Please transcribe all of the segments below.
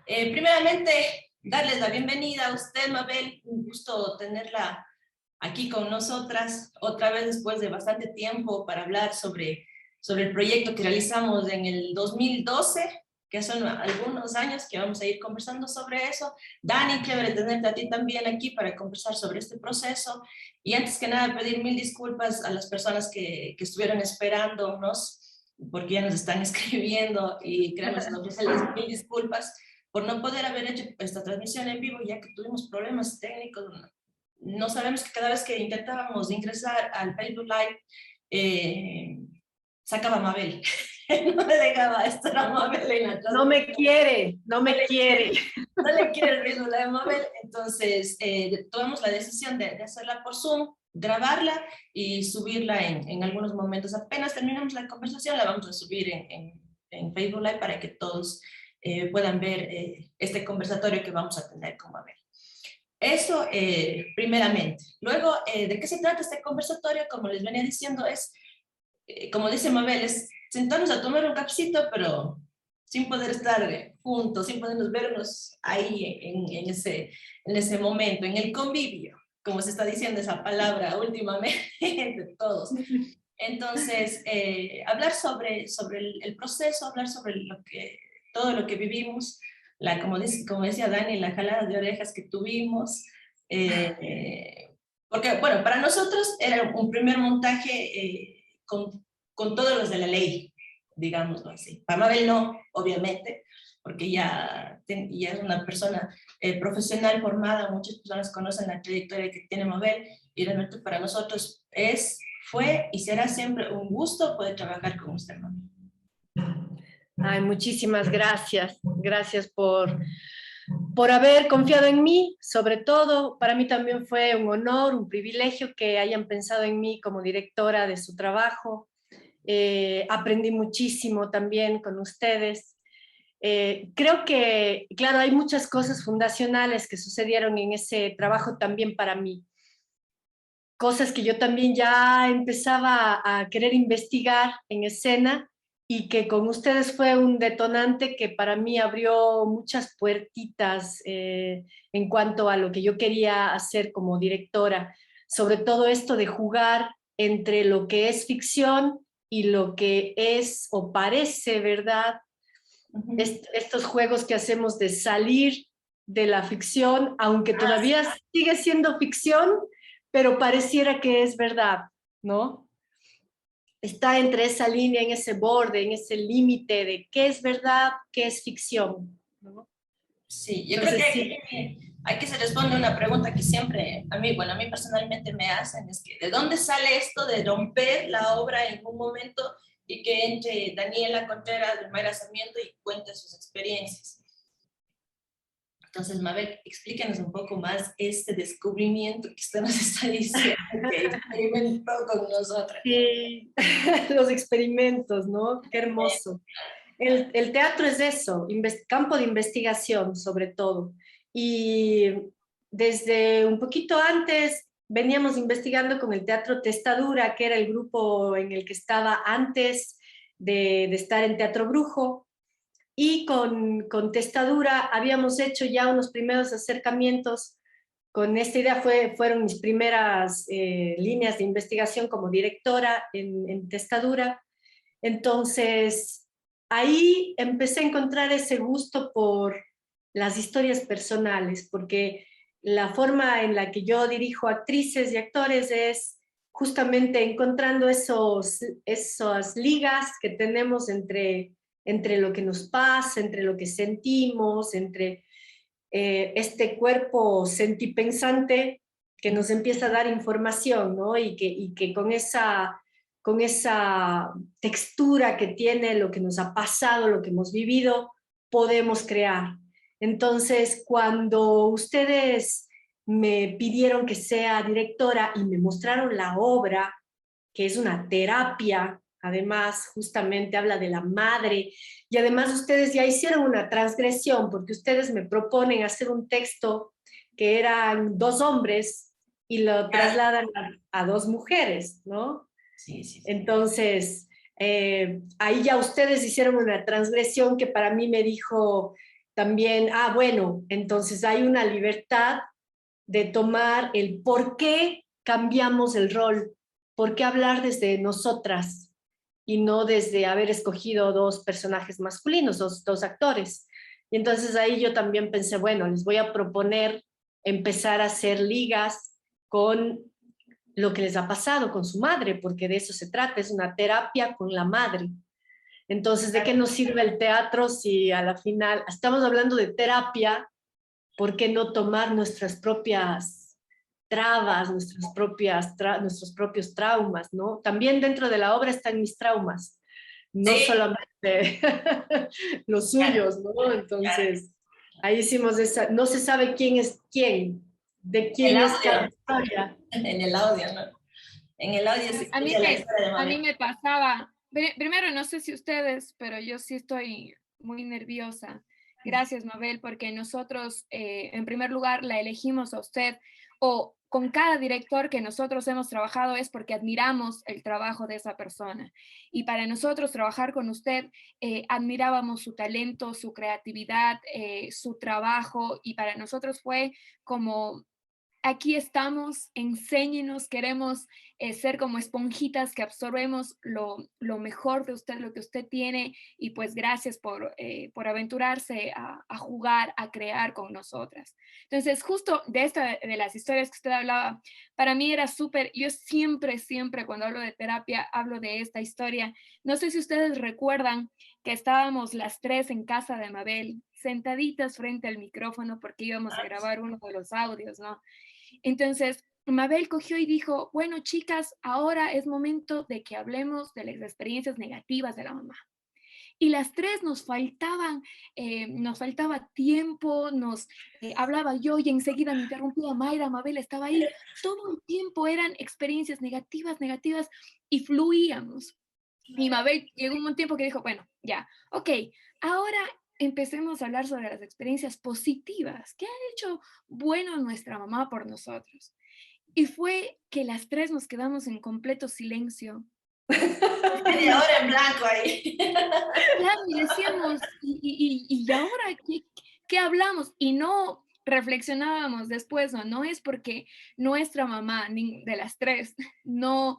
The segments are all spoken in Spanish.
Primeramente, darles la bienvenida a usted, Mabel. Un gusto tenerla aquí con nosotras, otra vez después de bastante tiempo para hablar sobre el proyecto que realizamos en el 2012, que son algunos años que vamos a ir conversando sobre eso. Dani, chévere tenerte a ti también aquí para conversar sobre este proceso. Y antes que nada, pedir mil disculpas a las personas que estuvieron esperándonos, porque ya nos están escribiendo y queremos ofrecerles mil disculpas por no poder haber hecho esta transmisión en vivo, ya que tuvimos problemas técnicos. No sabemos que cada vez que intentábamos ingresar al Facebook Live, sacaba Mabel. No le dejaba estar a Mabel en la transmisión. No me quiere, no me quiere. No le quiere el Facebook Live a Mabel, entonces tomamos la decisión de hacerla por Zoom, grabarla y subirla en algunos momentos. Apenas terminamos la conversación, la vamos a subir en Facebook Live para que todos puedan ver este conversatorio que vamos a tener con Mabel. Eso primeramente. Luego, ¿de qué se trata este conversatorio? Como les venía diciendo, es, como dice Mabel, es sentarnos a tomar un cafecito, pero sin poder estar juntos, sin podernos vernos ahí en ese momento, en el convivio, como se está diciendo esa palabra últimamente de todos. Entonces, hablar sobre el proceso, hablar sobre todo lo que vivimos, como decía Dani, la jalada de orejas que tuvimos, porque, bueno, para nosotros era un primer montaje con todos los de la ley, digámoslo así. Para Mabel no, obviamente, porque ya es una persona profesional formada, muchas personas conocen la trayectoria que tiene Mabel, y realmente para nosotros fue y será siempre un gusto poder trabajar con usted, Mabel. Ay, muchísimas gracias. Gracias por haber confiado en mí. Sobre todo, para mí también fue un honor, un privilegio que hayan pensado en mí como directora de su trabajo. Aprendí muchísimo también con ustedes. Creo que, claro, hay muchas cosas fundacionales que sucedieron en ese trabajo también para mí. Cosas que yo también ya empezaba a querer investigar en escena y que con ustedes fue un detonante que para mí abrió muchas puertitas en cuanto a lo que yo quería hacer como directora. Sobre todo esto de jugar entre lo que es ficción y lo que es o parece verdad. Estos juegos que hacemos de salir de la ficción, aunque todavía sigue siendo ficción, pero pareciera que es verdad, ¿no? Está entre esa línea, en ese borde, en ese límite de qué es verdad, qué es ficción, ¿no? Sí, yo creo que sí. Hay que se responde a una pregunta que siempre a mí personalmente me hacen, es que ¿de dónde sale esto de romper la obra en un momento y que entre Daniela Contreras, Mayra Sarmiento y cuente sus experiencias? Entonces, Mabel, explíquenos un poco más este descubrimiento que usted nos está diciendo, que experimentó con nosotras. Sí, los experimentos, ¿no? Qué hermoso. El teatro es eso, campo de investigación sobre todo. Y desde un poquito antes veníamos investigando con el Teatro Testadura, que era el grupo en el que estaba antes de estar en Teatro Brujo. Y con Testadura habíamos hecho ya unos primeros acercamientos. Con esta idea fueron mis primeras líneas de investigación como directora en Testadura. Entonces, ahí empecé a encontrar ese gusto por las historias personales, porque la forma en la que yo dirijo actrices y actores es justamente encontrando esas ligas que tenemos entre lo que nos pasa, entre lo que sentimos, entre este cuerpo sentipensante que nos empieza a dar información, ¿no? Y que con esa textura que tiene lo que nos ha pasado, lo que hemos vivido, podemos crear. Entonces, cuando ustedes me pidieron que sea directora y me mostraron la obra, que es una terapia, además justamente habla de la madre, y además ustedes ya hicieron una transgresión, porque ustedes me proponen hacer un texto que eran 2 hombres y lo trasladan a 2 mujeres, ¿no? Sí, sí, sí. Entonces, ahí ya ustedes hicieron una transgresión que para mí me dijo, también, bueno, entonces hay una libertad de tomar el por qué cambiamos el rol, por qué hablar desde nosotras y no desde haber escogido dos personajes masculinos, dos actores. Y entonces ahí yo también pensé, bueno, les voy a proponer empezar a hacer ligas con lo que les ha pasado con su madre, porque de eso se trata, es una terapia con la madre. Entonces, ¿de qué nos sirve el teatro si a la final estamos hablando de terapia? ¿Por qué no tomar nuestras propias trabas, nuestros propios traumas, ¿no? También dentro de la obra están mis traumas, no Sí, solamente los claro, suyos, ¿no? claro. Entonces, ahí hicimos esa, no se sabe quién es quién, de El quién es cada audio, historia. en el audio, ¿no? En el audio se A mí escucha la me, historia de a mí Mabel. me pasaba, primero no sé si ustedes, pero yo sí estoy muy nerviosa. Gracias, Mabel, porque nosotros, en primer lugar, la elegimos a usted, o con cada director que nosotros hemos trabajado es porque admiramos el trabajo de esa persona. Y para nosotros trabajar con usted, admirábamos su talento, su creatividad, su trabajo, y para nosotros fue como aquí estamos, enséñenos, queremos ser como esponjitas que absorbemos lo mejor de usted, lo que usted tiene, y pues gracias por aventurarse a jugar, a crear con nosotras. Entonces, justo de esta, de las historias que usted hablaba, para mí era súper, yo siempre, siempre cuando hablo de terapia, hablo de esta historia. No sé si ustedes recuerdan que estábamos las tres en casa de Mabel, sentaditas frente al micrófono porque íbamos a grabar uno de los audios, ¿no? Entonces, Mabel cogió y dijo, bueno, chicas, ahora es momento de que hablemos de las experiencias negativas de la mamá. Y las tres nos faltaba tiempo, hablaba yo y enseguida me interrumpía Mayra, Mabel estaba ahí. Todo el tiempo eran experiencias negativas, negativas y fluíamos. Y Mabel llegó un tiempo que dijo, bueno, ya, ok, ahora empecemos a hablar sobre las experiencias positivas. ¿Qué ha hecho bueno nuestra mamá por nosotros? Y fue que las tres nos quedamos en completo silencio. Media Decíamos, hora en blanco ahí. claro, y decíamos, ¿y ahora qué hablamos? Y no reflexionábamos después, ¿no? No es porque nuestra mamá, ni de las tres, no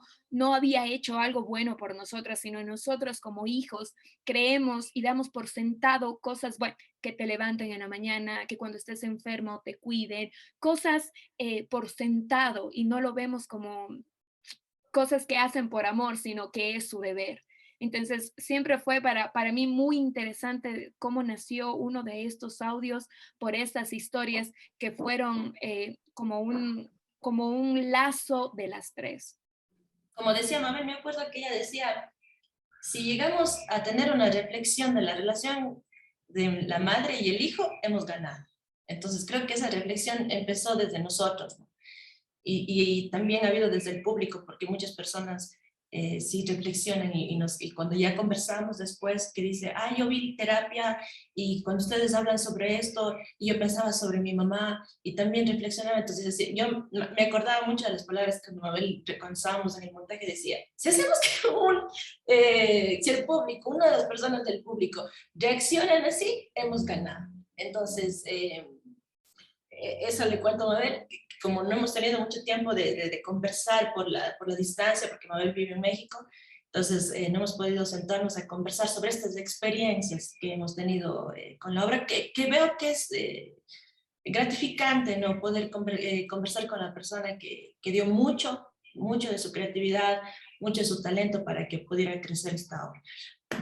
había hecho algo bueno por nosotras, sino nosotros como hijos creemos y damos por sentado cosas, bueno, que te levanten en la mañana, que cuando estés enfermo te cuiden, cosas por sentado y no lo vemos como cosas que hacen por amor, sino que es su deber. Entonces, siempre fue para mí muy interesante cómo nació uno de estos audios por estas historias que fueron como un lazo de las tres. Como decía Mabel, me acuerdo que ella decía, si llegamos a tener una reflexión de la relación de la madre y el hijo, hemos ganado. Entonces creo que esa reflexión empezó desde nosotros, ¿no? Y también ha habido desde el público, porque muchas personas sí reflexionan y cuando ya conversamos después, que dice, yo vi terapia y cuando ustedes hablan sobre esto, y yo pensaba sobre mi mamá y también reflexionaba, entonces yo me acordaba mucho de las palabras que Mabel reconzábamos en el montaje, decía, si hacemos que si el público, una de las personas del público reaccionan así, hemos ganado. Entonces, eso le cuento a Mabel, que como no hemos tenido mucho tiempo de conversar por la distancia, porque Mabel vive en México, entonces no hemos podido sentarnos a conversar sobre estas experiencias que hemos tenido con la obra, que veo que es gratificante, ¿no? Poder conversar con la persona que dio mucho, mucho de su creatividad, mucho de su talento para que pudiera crecer esta obra.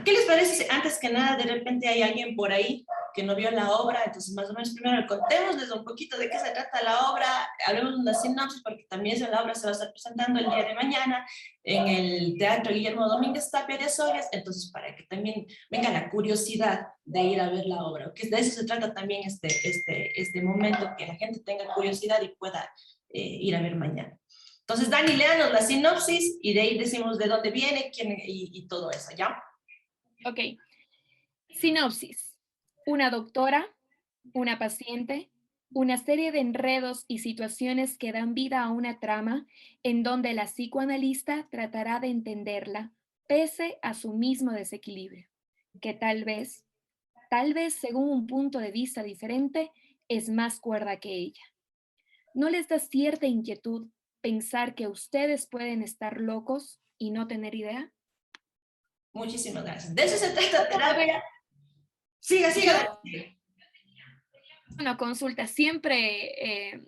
¿Qué les parece si antes que nada de repente hay alguien por ahí que no vio la obra? Entonces más o menos primero contémosles un poquito de qué se trata la obra, hablemos de una sinopsis porque también la obra se va a estar presentando el día de mañana en el Teatro Guillermo Domínguez Tapia de Azores, entonces para que también venga la curiosidad de ir a ver la obra, que de eso se trata también este momento, que la gente tenga curiosidad y pueda ir a ver mañana. Entonces Dani, léanos la sinopsis y de ahí decimos de dónde viene, quién y todo eso, ¿ya? Ok, sinopsis. Una doctora, una paciente, una serie de enredos y situaciones que dan vida a una trama en donde la psicoanalista tratará de entenderla pese a su mismo desequilibrio, que tal vez tal vez según un punto de vista diferente, es más cuerda que ella. ¿No les da cierta inquietud pensar que ustedes pueden estar locos y no tener idea? Muchísimas gracias. De eso se trata terapia. Siga, siga. Una consulta, siempre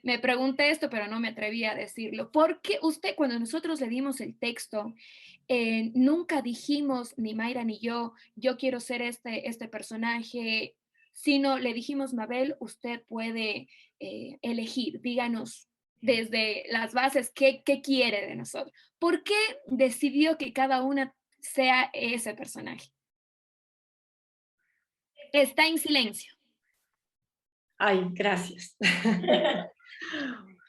me pregunté esto, pero no me atreví a decirlo. ¿Por qué usted, cuando nosotros le dimos el texto, nunca dijimos, ni Mayra ni yo quiero ser este personaje, sino le dijimos, Mabel, usted puede elegir, díganos desde las bases qué quiere de nosotros? ¿Por qué decidió que cada una sea ese personaje? Está en silencio. Ay, gracias.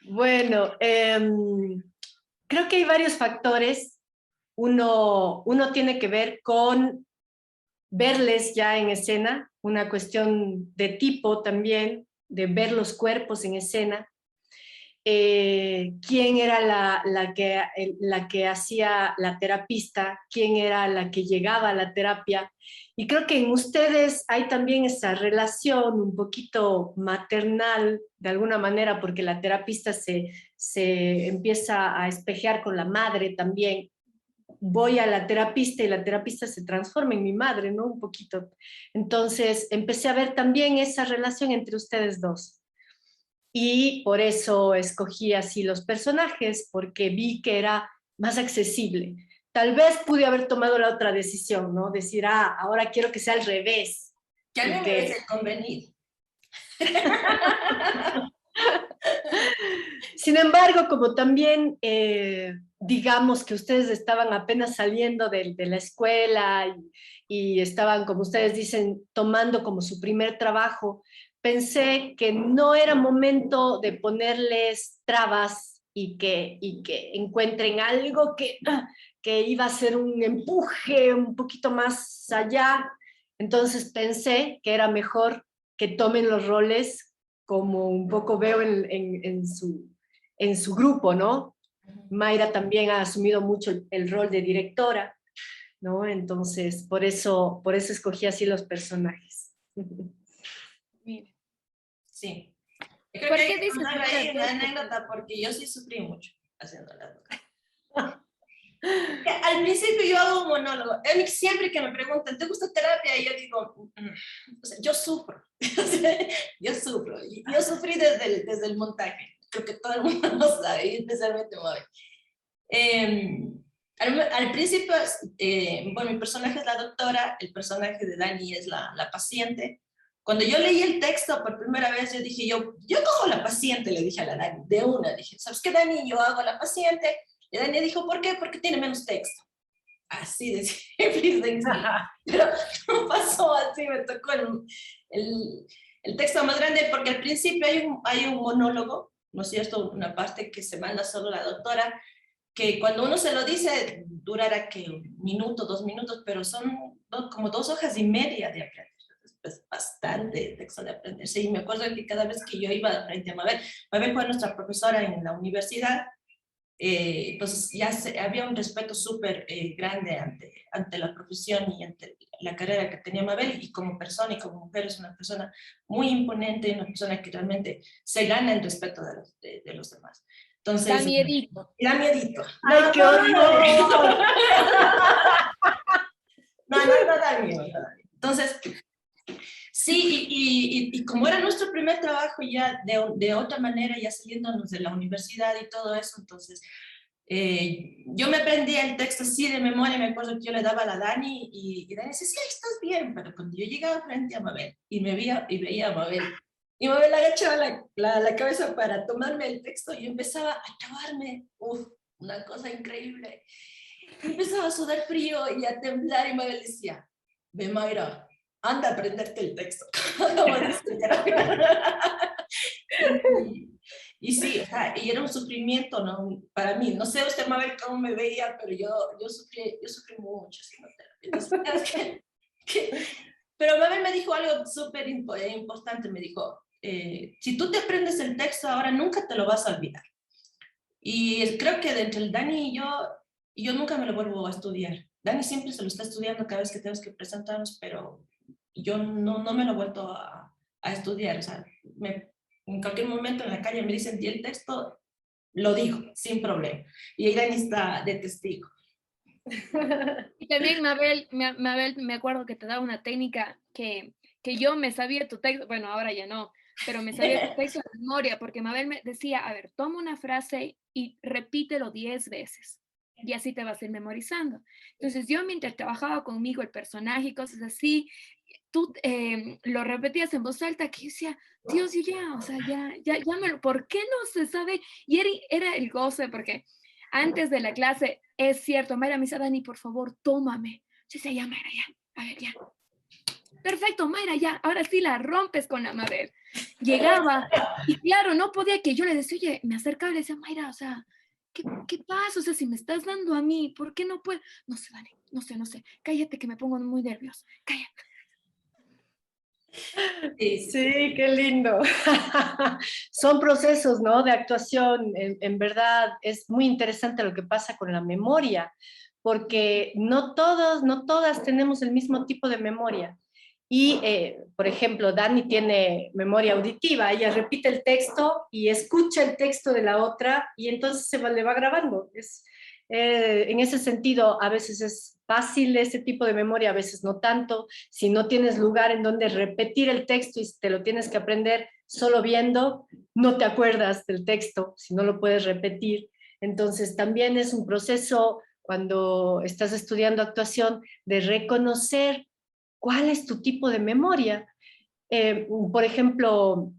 Bueno, creo que hay varios factores. Uno tiene que ver con verles ya en escena, una cuestión de tipo también, de ver los cuerpos en escena. Quién era la que hacía la terapista, quién era la que llegaba a la terapia. Y creo que en ustedes hay también esa relación un poquito maternal, de alguna manera, porque la terapista se empieza a espejear con la madre también. Voy a la terapista y la terapista se transforma en mi madre, ¿no? Un poquito. Entonces empecé a ver también esa relación entre ustedes dos. Y por eso escogí así los personajes, porque vi que era más accesible. Tal vez pude haber tomado la otra decisión, ¿no? Decir, ahora quiero que sea al revés. Que a mí me hubiese convenido. Sin embargo, como también digamos que ustedes estaban apenas saliendo de la escuela y estaban, como ustedes dicen, tomando como su primer trabajo, pensé que no era momento de ponerles trabas y que encuentren algo que iba a ser un empuje un poquito más allá. Entonces pensé que era mejor que tomen los roles como un poco veo en su grupo, ¿no? Mayra también ha asumido mucho el rol de directora, ¿no? Entonces, por eso escogí así los personajes. Mire. Sí. Creo ¿Por que qué hay que dices contar usted ahí una dos? anécdota porque yo sí sufrí mucho haciendo la doctora. Al principio yo hago un monólogo. A mí siempre que me preguntan, ¿te gusta terapia? Y yo digo, o sea, yo sufro. Yo sufro. Y yo sufrí desde el montaje. Creo que todo el mundo lo sabe, y especialmente Moy. Al principio, bueno, mi personaje es la doctora, el personaje de Dani es la paciente. Cuando yo leí el texto por primera vez, yo dije, yo cojo la paciente, le dije a la Dani, de una, dije, ¿sabes qué, Dani? Yo hago la paciente. Y Dani dijo, ¿por qué? Porque tiene menos texto. Así de simple. Pero no pasó así, me tocó el texto más grande, porque al principio hay un monólogo, ¿no es cierto? Una parte que se manda solo la doctora, que cuando uno se lo dice, durará que 1 minuto, 2 minutos, pero son como 2 hojas y media de aprender. Es bastante texto de aprender. Sí, me acuerdo que cada vez que yo iba frente a Mabel fue nuestra profesora en la universidad, entonces ya había un respeto súper grande ante la profesión y ante la carrera que tenía Mabel, y como persona y como mujer es una persona muy imponente, una persona que realmente se gana el respeto de los demás. Entonces, Da miedito. da miedito. ¡Ay, qué horror! No da miedo. Entonces, sí, y como era nuestro primer trabajo ya de otra manera, ya saliéndonos de la universidad y todo eso, entonces yo me aprendía el texto así de memoria. Me acuerdo que yo le daba a la Dani y Dani decía, sí, estás bien, pero cuando yo llegaba frente a Mabel y veía a Mabel, y Mabel agachaba la cabeza para tomarme el texto, y yo empezaba a trabarme, una cosa increíble. Y empezaba a sudar frío y a temblar, y Mabel decía, ve Mayra, anda a aprenderte el texto. Y sí, o sea, y era un sufrimiento, ¿no? Para mí. No sé usted, Mabel, cómo me veía, pero yo sufrí mucho haciendo terapia. Entonces, pero Mabel me dijo algo súper importante. Me dijo, si tú te aprendes el texto ahora, nunca te lo vas a olvidar. Y creo que entre el Dani y yo nunca me lo vuelvo a estudiar. Dani siempre se lo está estudiando cada vez que tenemos que presentarnos, pero yo no me lo he vuelto a estudiar. O sea, en cualquier momento en la calle me dicen, y el texto lo digo, sin problema. Y Irene está de testigo. Y también, Mabel, me acuerdo que te daba una técnica que yo me sabía tu texto, bueno, ahora ya no, pero me sabía tu texto de memoria, porque Mabel me decía, a ver, toma una frase y repítelo 10 veces, y así te vas a ir memorizando. Entonces yo mientras trabajaba conmigo el personaje y cosas así, tú lo repetías en voz alta, que yo decía, Dios, yo ya, o sea, ¿por qué no se sabe? Y era el goce, porque antes de la clase, es cierto, Mayra me dice, Dani, por favor, tómame. Yo decía, ya, Mayra, ya, a ver, ya. Perfecto, Mayra, ya, ahora sí la rompes con la Mabel. Llegaba, y claro, no podía que yo le decía, oye, me acercaba y le decía, Mayra, o sea, ¿qué pasa? O sea, si me estás dando a mí, ¿por qué no puedo? No sé, Dani, no sé, cállate que me pongo muy nerviosa, cállate. Sí, Sí, qué lindo. Son procesos, ¿no? De actuación. En verdad es muy interesante lo que pasa con la memoria, porque no todos, no todas tenemos el mismo tipo de memoria. Y, por ejemplo, Dani tiene memoria auditiva, ella repite el texto y escucha el texto de la otra y entonces le va grabando. En ese sentido, a veces es fácil ese tipo de memoria, a veces no tanto. Si no tienes lugar en donde repetir el texto y te lo tienes que aprender solo viendo, no te acuerdas del texto si no lo puedes repetir. Entonces también es un proceso cuando estás estudiando actuación de reconocer cuál es tu tipo de memoria. Por ejemplo,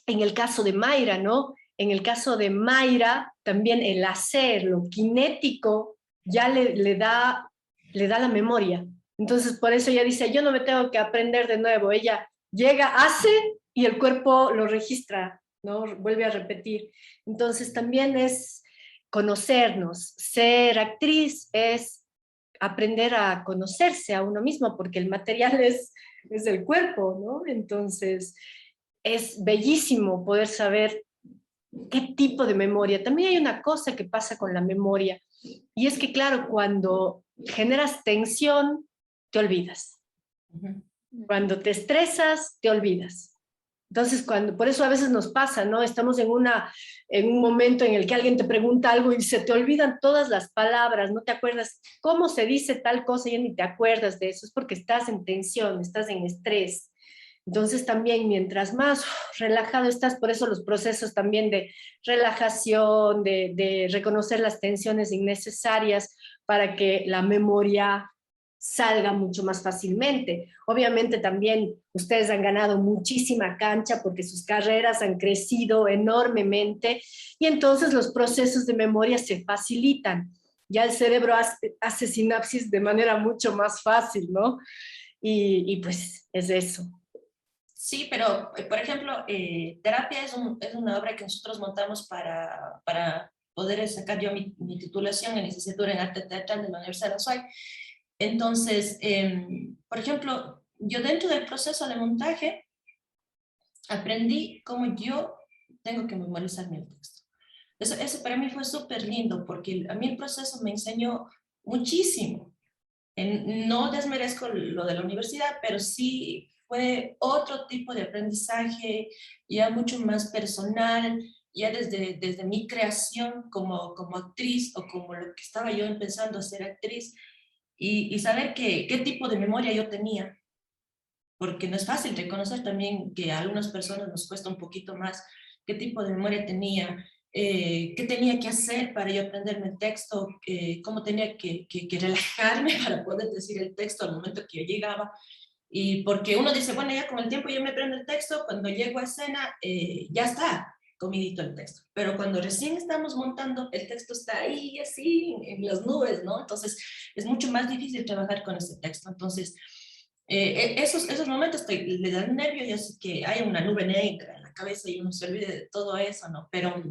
en el caso de Mayra, ¿no? En el caso de Mayra, también el hacer, lo kinético, ya le da la memoria. Entonces, por eso ella dice, yo no me tengo que aprender de nuevo. Ella llega, hace y el cuerpo lo registra, ¿no? Vuelve a repetir. Entonces, también es conocernos. Ser actriz es aprender a conocerse a uno mismo, porque el material es el cuerpo, ¿no? Entonces, es bellísimo poder saber qué tipo de memoria. También hay una cosa que pasa con la memoria, y es que, claro, cuando generas tensión, te olvidas. Cuando te estresas, te olvidas. Entonces, por eso a veces nos pasa, ¿no? Estamos en un momento en el que alguien te pregunta algo y se te olvidan todas las palabras, no te acuerdas cómo se dice tal cosa, ya ni te acuerdas de eso, es porque estás en tensión, estás en estrés. Entonces también mientras más relajado estás, por eso los procesos también de relajación, de reconocer las tensiones innecesarias para que la memoria salga mucho más fácilmente. Obviamente también ustedes han ganado muchísima cancha porque sus carreras han crecido enormemente y entonces los procesos de memoria se facilitan. Ya el cerebro hace sinapsis de manera mucho más fácil, ¿no? Y pues es eso. sí, pero por ejemplo, Terapia es una obra que nosotros montamos para poder sacar yo mi titulación en licenciatura en arte teatral de la Universidad de La SUAY. Entonces, por ejemplo, yo dentro del proceso de montaje aprendí cómo yo tengo que memorizarme el texto. Eso para mí fue súper lindo porque a mí el proceso me enseñó muchísimo. No desmerezco lo de la universidad, pero sí fue otro tipo de aprendizaje, ya mucho más personal, ya desde mi creación como actriz o como lo que estaba yo empezando a ser actriz y saber qué tipo de memoria yo tenía, porque no es fácil reconocer también que a algunas personas nos cuesta un poquito más qué tipo de memoria tenía, qué tenía que hacer para yo aprenderme el texto, cómo tenía que relajarme para poder decir el texto al momento que yo llegaba. Y porque uno dice, bueno, ya con el tiempo yo me aprendo el texto, cuando llego a escena ya está comidito el texto. Pero cuando recién estamos montando, el texto está ahí así en las nubes, ¿no? Entonces es mucho más difícil trabajar con ese texto. Entonces, esos momentos le dan nervio y hace que haya una nube negra en la cabeza y uno se olvide de todo eso, ¿no? Pero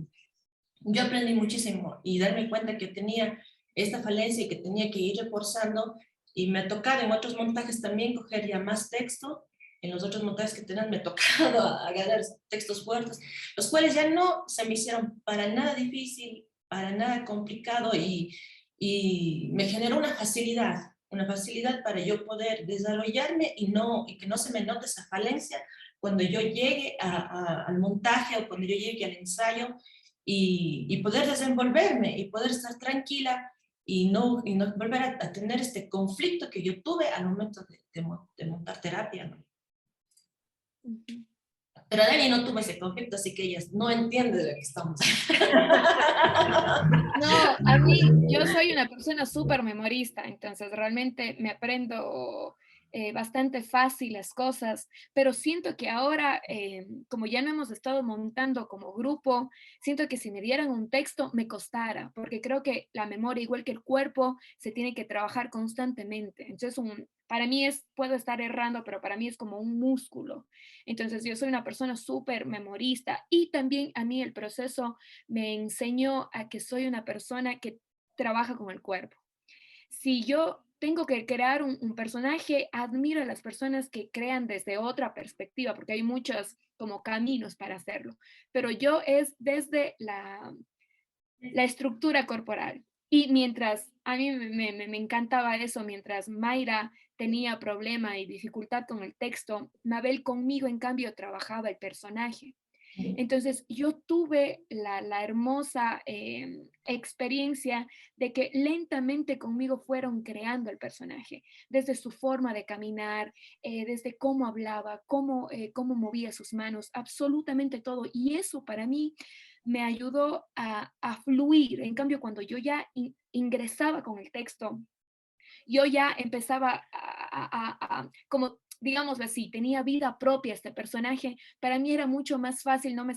yo aprendí muchísimo y darme cuenta que tenía esta falencia y que tenía que ir reforzando y me ha tocado en otros montajes también coger ya más texto. En los otros montajes que tenían me ha tocado agarrar textos fuertes, los cuales ya no se me hicieron para nada difícil, para nada complicado y me generó una facilidad. una facilidad para yo poder desarrollarme y que no se me note esa falencia cuando yo llegue al montaje o cuando yo llegue al ensayo y poder desenvolverme y poder estar tranquila y no volver a tener este conflicto que yo tuve al momento de montar terapia, ¿no? Ujú. Pero Dani no tuvo ese conflicto, así que ella no entiende de lo que estamos No, a mí, yo soy una persona súper memorista, entonces realmente me aprendo bastante fácil las cosas, pero siento que ahora, como ya no hemos estado montando como grupo, siento que si me dieran un texto me costara, porque creo que la memoria, igual que el cuerpo, se tiene que trabajar constantemente. Entonces, para mí puedo estar errando, pero para mí es como un músculo. Entonces, yo soy una persona súper memorista y también a mí el proceso me enseñó a que soy una persona que trabaja con el cuerpo. Si yo tengo que crear un personaje, admiro a las personas que crean desde otra perspectiva, porque hay muchos como caminos para hacerlo, pero yo es desde la estructura corporal. Y mientras a mí me encantaba eso, mientras Mayra tenía problema y dificultad con el texto, Mabel conmigo, en cambio, trabajaba el personaje. Entonces yo tuve la hermosa experiencia de que lentamente conmigo fueron creando el personaje, desde su forma de caminar, desde cómo hablaba, cómo movía sus manos, absolutamente todo. Y eso para mí me ayudó a fluir. En cambio, cuando yo ya ingresaba con el texto, yo ya empezaba como digámoslo así, tenía vida propia este personaje, para mí era mucho más fácil, no me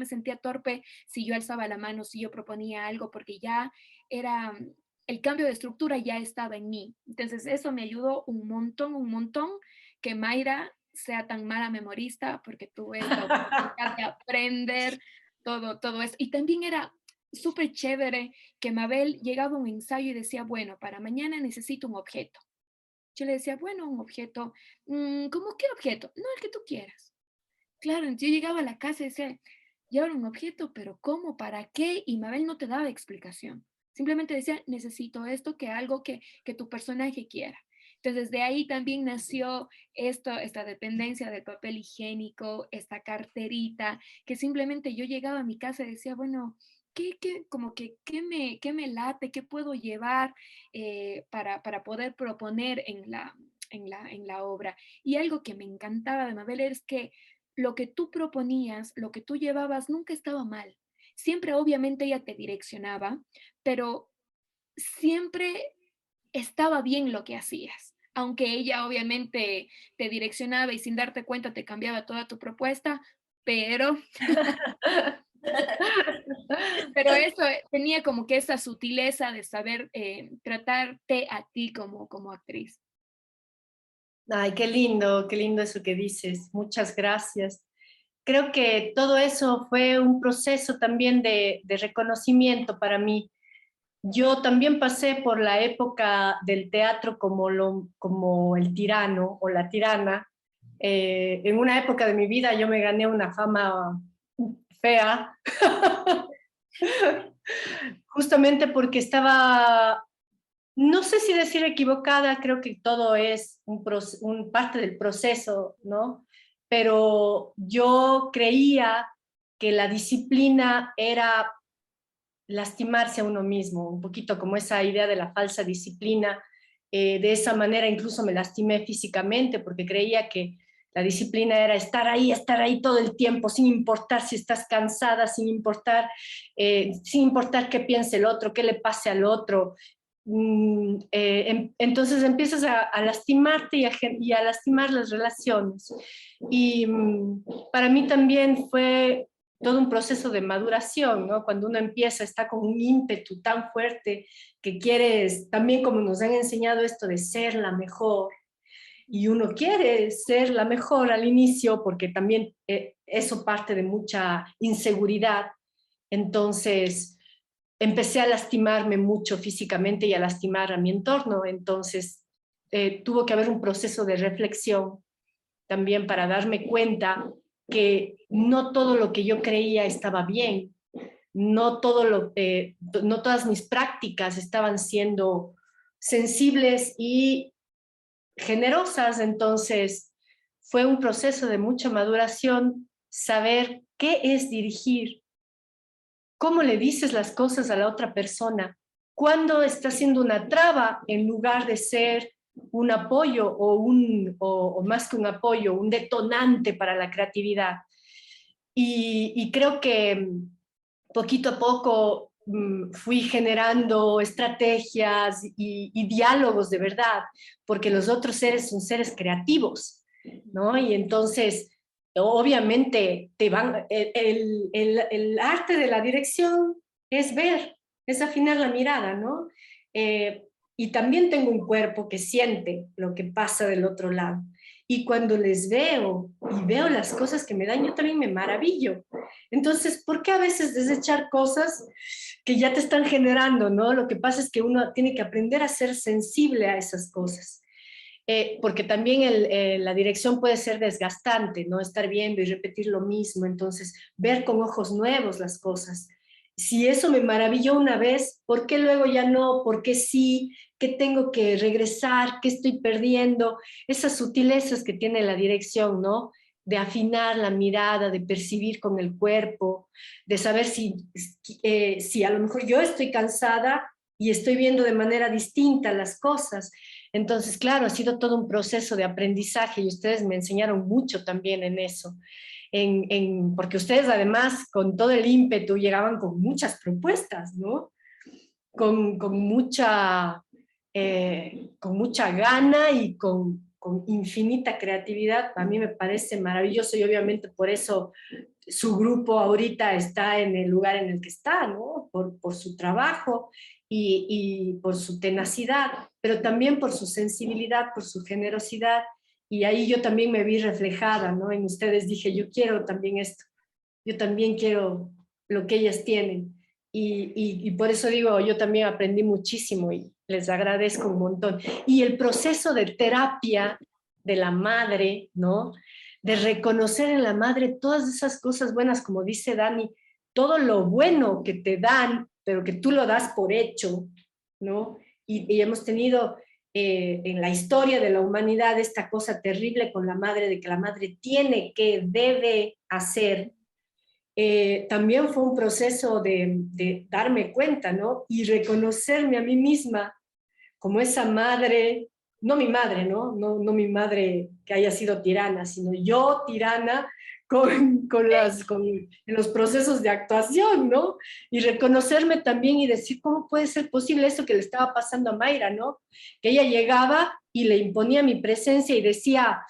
sentía torpe si yo alzaba la mano, si yo proponía algo, porque ya era, el cambio de estructura ya estaba en mí. Entonces eso me ayudó un montón, que Mayra sea tan mala memorista, porque tuve esta oportunidad de aprender todo eso. Y también era súper chévere que Mabel llegaba a un ensayo y decía, bueno, para mañana necesito un objeto. Yo le decía, bueno, un objeto, ¿cómo qué objeto? No, el que tú quieras. Claro, entonces yo llegaba a la casa y decía, y ahora un objeto, pero ¿cómo? ¿Para qué? Y Mabel no te daba explicación. Simplemente decía, necesito esto, algo que tu personaje quiera. Entonces, de ahí también nació esta dependencia del papel higiénico, esta carterita, que simplemente yo llegaba a mi casa y decía, bueno, como que, qué me late, qué puedo llevar para poder proponer en la obra? Y algo que me encantaba de Mabel es que lo que tú proponías, lo que tú llevabas, nunca estaba mal. Siempre, obviamente, ella te direccionaba, pero siempre estaba bien lo que hacías. Aunque ella obviamente te direccionaba y sin darte cuenta te cambiaba toda tu propuesta, pero, pero eso tenía como que esa sutileza de saber tratarte a ti como actriz. Ay, qué lindo eso que dices. Muchas gracias. Creo que todo eso fue un proceso también de reconocimiento para mí. Yo también pasé por la época del teatro como el tirano o la tirana. En una época de mi vida yo me gané una fama fea, justamente porque estaba, no sé si decir equivocada, creo que todo es un parte del proceso, ¿no? Pero yo creía que la disciplina era lastimarse a uno mismo, un poquito como esa idea de la falsa disciplina. De esa manera incluso me lastimé físicamente porque creía que la disciplina era estar ahí todo el tiempo, sin importar si estás cansada, sin importar qué piense el otro, qué le pase al otro. Entonces empiezas a lastimarte y a lastimar las relaciones. Y para mí también fue todo un proceso de maduración, ¿no? Cuando uno empieza, está con un ímpetu tan fuerte que quieres, también como nos han enseñado esto de ser la mejor, y uno quiere ser la mejor al inicio porque también eso parte de mucha inseguridad. Entonces empecé a lastimarme mucho físicamente y a lastimar a mi entorno. Entonces tuvo que haber un proceso de reflexión también para darme cuenta que no todo lo que yo creía estaba bien, no todas mis prácticas estaban siendo sensibles y generosas. Entonces fue un proceso de mucha maduración, saber qué es dirigir, cómo le dices las cosas a la otra persona, cuándo está siendo una traba en lugar de ser un apoyo o más que un apoyo, un detonante para la creatividad. Y creo que poquito a poco fui generando estrategias y diálogos de verdad, porque los otros seres son seres creativos, ¿no? Y entonces, obviamente, el arte de la dirección es ver, es afinar la mirada, ¿no? Y también tengo un cuerpo que siente lo que pasa del otro lado. Y cuando les veo y veo las cosas que me dan, yo también me maravillo. Entonces, ¿por qué a veces desechar cosas que ya te están generando, ¿no? Lo que pasa es que uno tiene que aprender a ser sensible a esas cosas. Porque también la dirección puede ser desgastante, ¿no? Estar viendo y repetir lo mismo, entonces ver con ojos nuevos las cosas. Si eso me maravilló una vez, ¿por qué luego ya no? ¿Por qué sí? ¿Qué tengo que regresar? ¿Qué estoy perdiendo? Esas sutilezas que tiene la dirección, ¿no? De afinar la mirada, de percibir con el cuerpo, de saber si a lo mejor yo estoy cansada y estoy viendo de manera distinta las cosas. Entonces, claro, ha sido todo un proceso de aprendizaje y ustedes me enseñaron mucho también en eso. Porque ustedes además con todo el ímpetu llegaban con muchas propuestas, ¿no? Con mucha gana y con infinita creatividad. A mí me parece maravilloso y obviamente por eso su grupo ahorita está en el lugar en el que está, ¿no? Por su trabajo y por su tenacidad, pero también por su sensibilidad, por su generosidad. Y ahí yo también me vi reflejada, ¿no? En ustedes dije, yo quiero también esto, yo también quiero lo que ellas tienen. Y por eso digo, yo también aprendí muchísimo y les agradezco un montón. Y el proceso de terapia de la madre, ¿no? De reconocer en la madre todas esas cosas buenas, como dice Dani, todo lo bueno que te dan, pero que tú lo das por hecho, ¿no? Y hemos tenido en la historia de la humanidad esta cosa terrible con la madre, de que la madre debe hacer. También fue un proceso de darme cuenta, ¿no? Y reconocerme a mí misma como esa madre, no mi madre, ¿no? No mi madre que haya sido tirana, sino yo tirana en los procesos de actuación, ¿no? Y reconocerme también y decir, ¿cómo puede ser posible eso que le estaba pasando a Mayra, ¿no? Que ella llegaba y le imponía mi presencia y decía,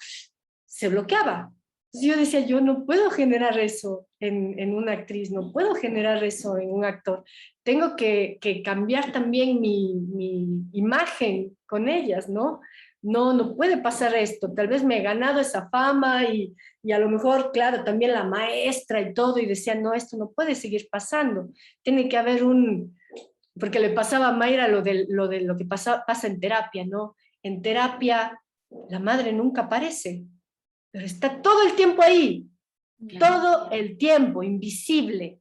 se bloqueaba. Entonces yo decía, yo no puedo generar eso en una actriz, no puedo generar eso en un actor. Tengo que cambiar también mi imagen con ellas, ¿no? No puede pasar esto. Tal vez me he ganado esa fama y a lo mejor, claro, también la maestra y todo, y decía, no, esto no puede seguir pasando. Tiene que haber porque le pasaba a Mayra lo que pasa en terapia, ¿no? En terapia la madre nunca aparece, pero está todo el tiempo ahí, todo el tiempo, invisible,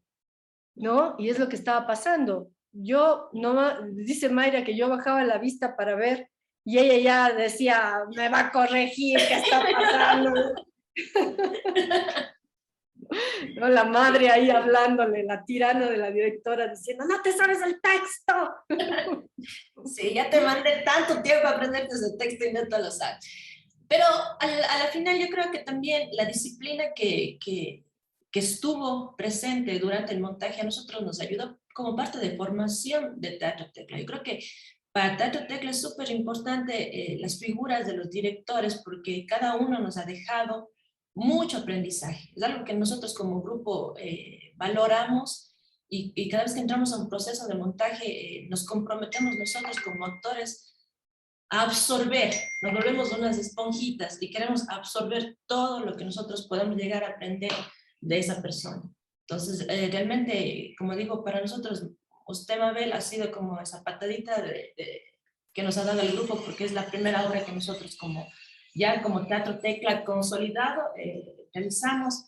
¿no? Y es lo que estaba pasando. Dice Mayra que yo bajaba la vista para ver y ella ya decía, me va a corregir, ¿qué está pasando? ¿No? La madre ahí hablándole, la tirana de la directora diciendo, no te sabes el texto. Sí, ya te mandé tanto tiempo a aprenderte ese texto y no te lo sabes. Pero a la final yo creo que también la disciplina que estuvo presente durante el montaje a nosotros nos ayudó como parte de formación de Teatro Tecla. Yo creo que para Teatro Tecla es súper importante las figuras de los directores porque cada uno nos ha dejado mucho aprendizaje. Es algo que nosotros como grupo valoramos y cada vez que entramos a un proceso de montaje nos comprometemos nosotros como actores a absorber, nos volvemos unas esponjitas y queremos absorber todo lo que nosotros podemos llegar a aprender de esa persona. Entonces, realmente, como digo, para nosotros, usted, Mabel, ha sido como esa patadita que nos ha dado el grupo, porque es la primera obra que nosotros ya como Teatro Tecla consolidado realizamos,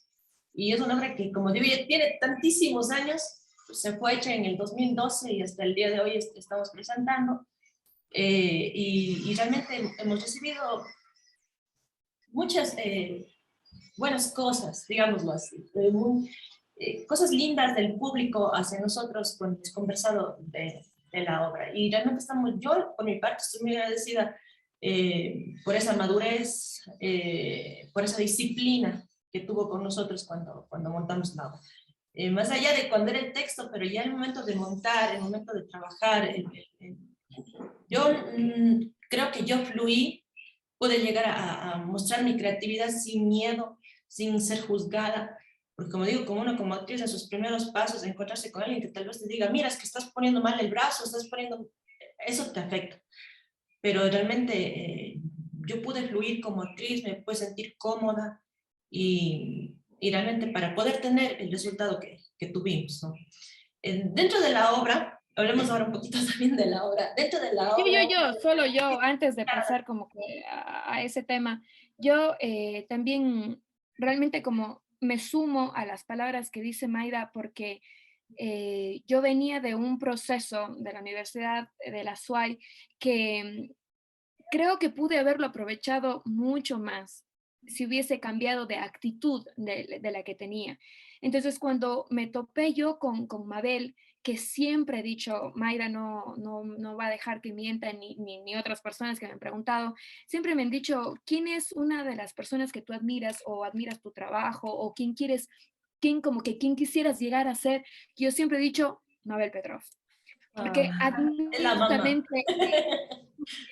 y es una obra que, como digo, ya tiene tantísimos años, pues se fue hecha en el 2012 y hasta el día de hoy estamos presentando. y realmente hemos recibido muchas buenas cosas, digámoslo así, cosas lindas del público hacia nosotros cuando hemos conversado de la obra. Y realmente estamos, yo por mi parte estoy muy agradecida por esa madurez, por esa disciplina que tuvo con nosotros cuando montamos la obra. Más allá de cuando era el texto, pero ya el momento de montar, el momento de trabajar, yo creo que yo fluí, pude llegar a mostrar mi creatividad sin miedo, sin ser juzgada, porque como digo, como uno como actriz en sus primeros pasos, encontrarse con alguien que tal vez te diga, mira, es que estás poniendo mal el brazo, estás poniendo, eso te afecta, pero realmente yo pude fluir como actriz, me pude sentir cómoda y realmente para poder tener el resultado que tuvimos, ¿no? Dentro de la obra, hablemos ahora un poquito también de la obra, dentro de la obra... Solo yo, antes de pasar como que a ese tema, yo también realmente como me sumo a las palabras que dice Mayra porque yo venía de un proceso de la Universidad de la SUAY que creo que pude haberlo aprovechado mucho más si hubiese cambiado de actitud de la que tenía. Entonces, cuando me topé yo con Mabel, que siempre he dicho, Mayra no va a dejar que mienta, ni otras personas que me han preguntado, siempre me han dicho, ¿quién es una de las personas que tú admiras o admiras tu trabajo o quién quieres, quién quisieras llegar a ser? Yo siempre he dicho, Mabel Petrov, porque es la admiro mamá. justamente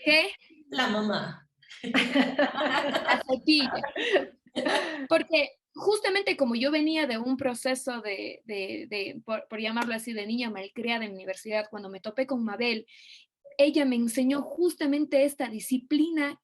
que La mamá. la cepilla. Porque justamente como yo venía de un proceso por llamarlo así, de niña malcriada en la universidad, cuando me topé con Mabel, ella me enseñó justamente esta disciplina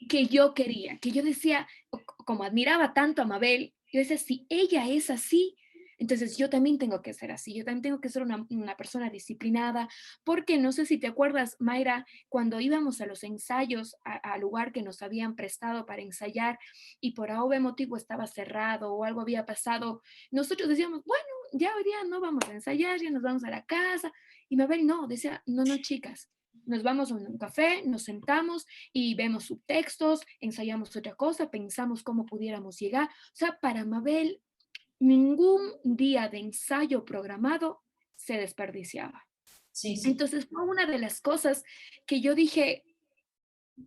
que yo quería, que yo decía, como admiraba tanto a Mabel, yo decía, si ella es así, entonces yo también tengo que ser así, yo también tengo que ser una persona disciplinada, porque no sé si te acuerdas, Mayra, cuando íbamos a los ensayos al lugar que nos habían prestado para ensayar y por algún motivo estaba cerrado o algo había pasado, nosotros decíamos, bueno, ya hoy día no vamos a ensayar, ya nos vamos a la casa, y Mabel no, decía, no, chicas, nos vamos a un café, nos sentamos y vemos subtextos, ensayamos otra cosa, pensamos cómo pudiéramos llegar. O sea, para Mabel, ningún día de ensayo programado se desperdiciaba. Sí, sí. Entonces fue una de las cosas que yo dije,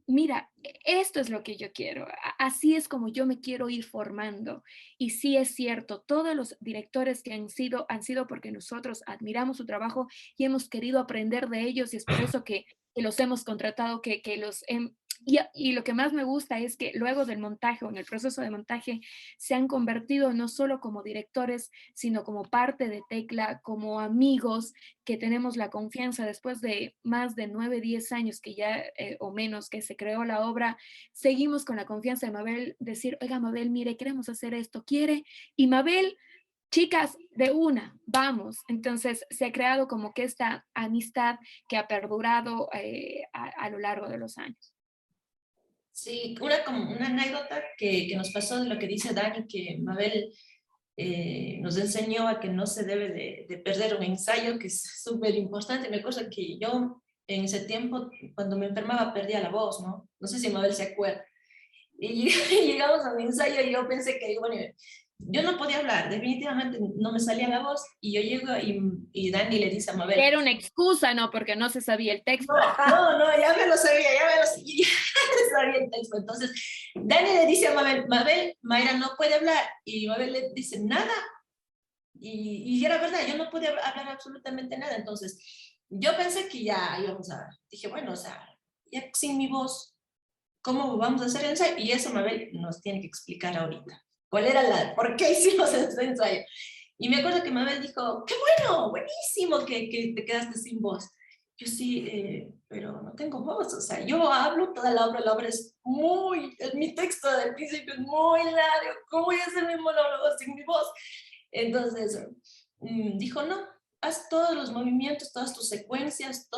mira, esto es lo que yo quiero, así es como yo me quiero ir formando. Y sí es cierto, todos los directores que han sido porque nosotros admiramos su trabajo y hemos querido aprender de ellos y es por eso que los hemos contratado, y lo que más me gusta es que luego del montaje o en el proceso de montaje se han convertido no solo como directores, sino como parte de Tecla, como amigos que tenemos la confianza después de más de 9, 10 años que ya o menos que se creó la obra, seguimos con la confianza de Mabel, decir, oiga Mabel, mire, queremos hacer esto, ¿quiere? Y Mabel, chicas, de una, vamos. Entonces se ha creado como que esta amistad que ha perdurado a lo largo de los años. Sí, como una anécdota que nos pasó de lo que dice Dani, que Mabel nos enseñó a que no se debe de perder un ensayo, que es súper importante. Me acuerdo que yo en ese tiempo, cuando me enfermaba, perdía la voz, ¿no? No sé si Mabel se acuerda. Y llegamos a un ensayo y yo pensé que, bueno, yo no podía hablar, definitivamente no me salía la voz. Y yo llego y Dani le dice a Mabel, Era una excusa, ¿no? Porque no se sabía el texto. no, ya me lo sabía, ya sabía el texto. Entonces, Dani le dice a Mabel, Mabel, Mayra no puede hablar. Y Mabel le dice, nada. Y era verdad, yo no podía hablar absolutamente nada. Entonces, yo pensé que ya íbamos a, dije, bueno, o sea, ya sin mi voz, ¿cómo vamos a hacer el ensayo? Y eso Mabel nos tiene que explicar ahorita. ¿Por qué hicimos ese ensayo? Y me acuerdo que Mabel dijo, qué bueno, buenísimo que te quedaste sin voz. Yo sí, pero no tengo voz, o sea, yo hablo toda la obra es mi texto del principio es muy largo, ¿cómo voy a hacer mi monólogo sin mi voz? Entonces, dijo, no, haz todos los movimientos, todas tus secuencias,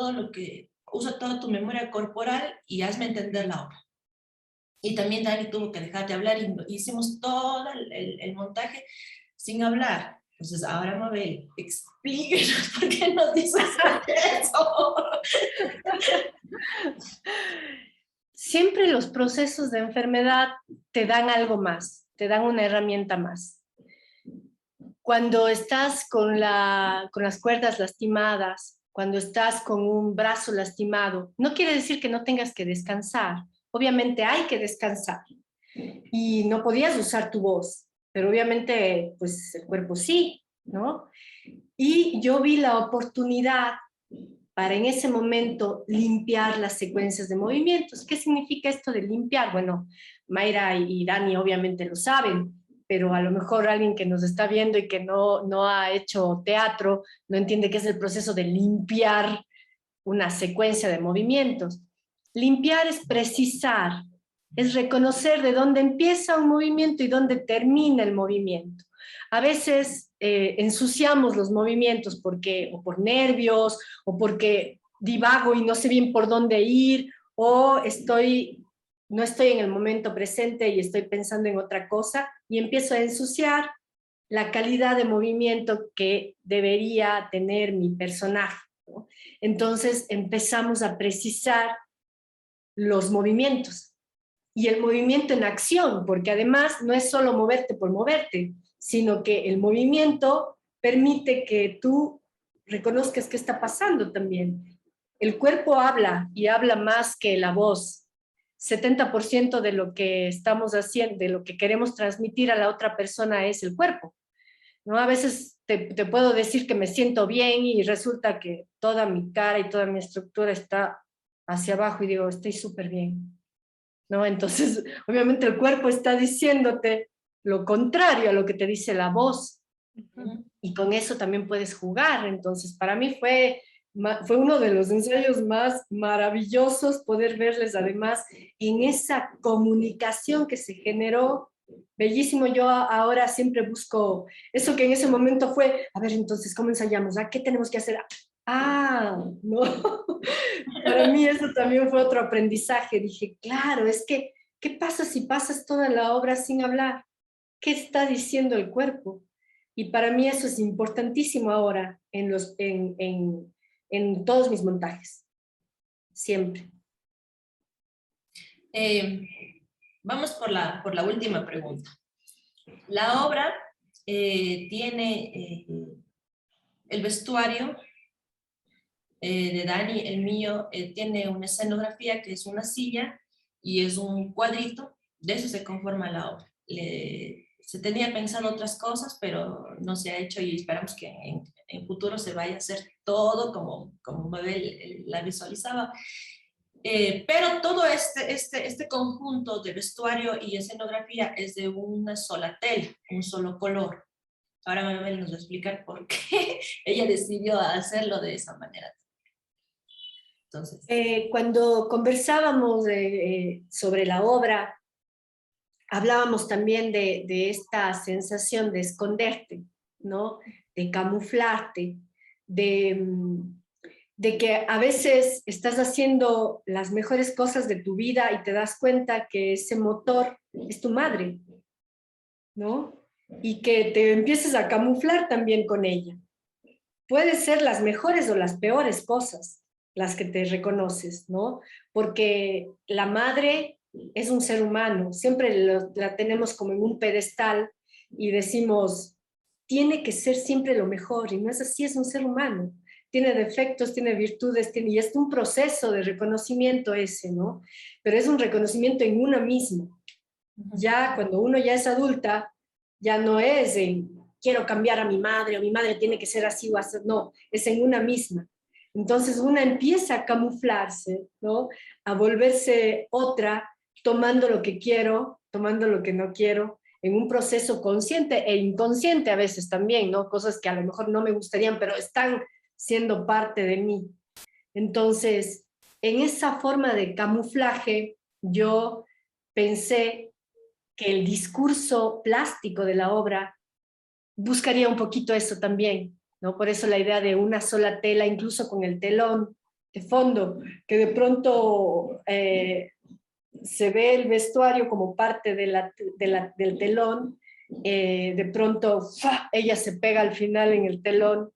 usa toda tu memoria corporal y hazme entender la obra. Y también Dani tuvo que dejar de hablar y hicimos todo el montaje sin hablar. Entonces, ahora Mabel, explíquenos por qué nos dices eso. Siempre los procesos de enfermedad te dan algo más, te dan una herramienta más. Cuando estás con las cuerdas lastimadas, cuando estás con un brazo lastimado, no quiere decir que no tengas que descansar. Obviamente hay que descansar y no podías usar tu voz, pero obviamente pues el cuerpo sí, ¿no? Y yo vi la oportunidad para en ese momento limpiar las secuencias de movimientos. ¿Qué significa esto de limpiar? Bueno, Mayra y Dani obviamente lo saben, pero a lo mejor alguien que nos está viendo y que no ha hecho teatro no entiende qué es el proceso de limpiar una secuencia de movimientos. Limpiar es precisar, es reconocer de dónde empieza un movimiento y dónde termina el movimiento. A veces ensuciamos los movimientos o por nervios, o porque divago y no sé bien por dónde ir, o no estoy en el momento presente y estoy pensando en otra cosa, y empiezo a ensuciar la calidad de movimiento que debería tener mi personaje, ¿no? Entonces empezamos a precisar los movimientos y el movimiento en acción, porque además no es solo moverte por moverte, sino que el movimiento permite que tú reconozcas qué está pasando también. El cuerpo habla y habla más que la voz. 70% de lo que estamos haciendo, de lo que queremos transmitir a la otra persona es el cuerpo, ¿no? A veces te puedo decir que me siento bien y resulta que toda mi cara y toda mi estructura está hacia abajo y digo, estoy súper bien, ¿no? Entonces, obviamente el cuerpo está diciéndote lo contrario a lo que te dice la voz. Y con eso también puedes jugar. Entonces, para mí fue uno de los ensayos más maravillosos poder verles además en esa comunicación que se generó. Bellísimo. Yo ahora siempre busco eso que en ese momento fue, a ver, entonces, ¿cómo ensayamos? ¿Qué tenemos que hacer? No. Para mí eso también fue otro aprendizaje. Dije, claro, es que, ¿qué pasa si pasas toda la obra sin hablar? ¿Qué está diciendo el cuerpo? Y para mí eso es importantísimo ahora en todos mis montajes, siempre. Vamos por la última pregunta. La obra tiene el vestuario de Dani, el mío, tiene una escenografía que es una silla y es un cuadrito. De eso se conforma la obra. Se tenía pensado otras cosas, pero no se ha hecho y esperamos que en futuro se vaya a hacer todo como Mabel la visualizaba. Pero todo este conjunto de vestuario y escenografía es de una sola tela, un solo color. Ahora Mabel nos va a explicar por qué ella decidió hacerlo de esa manera. Entonces, cuando conversábamos sobre la obra, hablábamos también de esta sensación de esconderte, ¿no? De camuflarte, de que a veces estás haciendo las mejores cosas de tu vida y te das cuenta que ese motor es tu madre, ¿no? Y que te empieces a camuflar también con ella. Puede ser las mejores o las peores cosas las que te reconoces, ¿no? Porque la madre es un ser humano, siempre la tenemos como en un pedestal y decimos, tiene que ser siempre lo mejor, y no es así, es un ser humano. Tiene defectos, tiene virtudes, y es un proceso de reconocimiento ese, ¿no? Pero es un reconocimiento en una misma. Ya cuando uno ya es adulta, ya no es en quiero cambiar a mi madre o mi madre tiene que ser así o así, no, es en una misma. Entonces una empieza a camuflarse, ¿no? A volverse otra, tomando lo que quiero, tomando lo que no quiero, en un proceso consciente e inconsciente a veces también, ¿no? Cosas que a lo mejor no me gustarían, pero están siendo parte de mí. Entonces, en esa forma de camuflaje, yo pensé que el discurso plástico de la obra buscaría un poquito eso también, ¿no? Por eso la idea de una sola tela, incluso con el telón de fondo, que de pronto se ve el vestuario como parte del telón de pronto ¡fua! Ella se pega al final en el telón,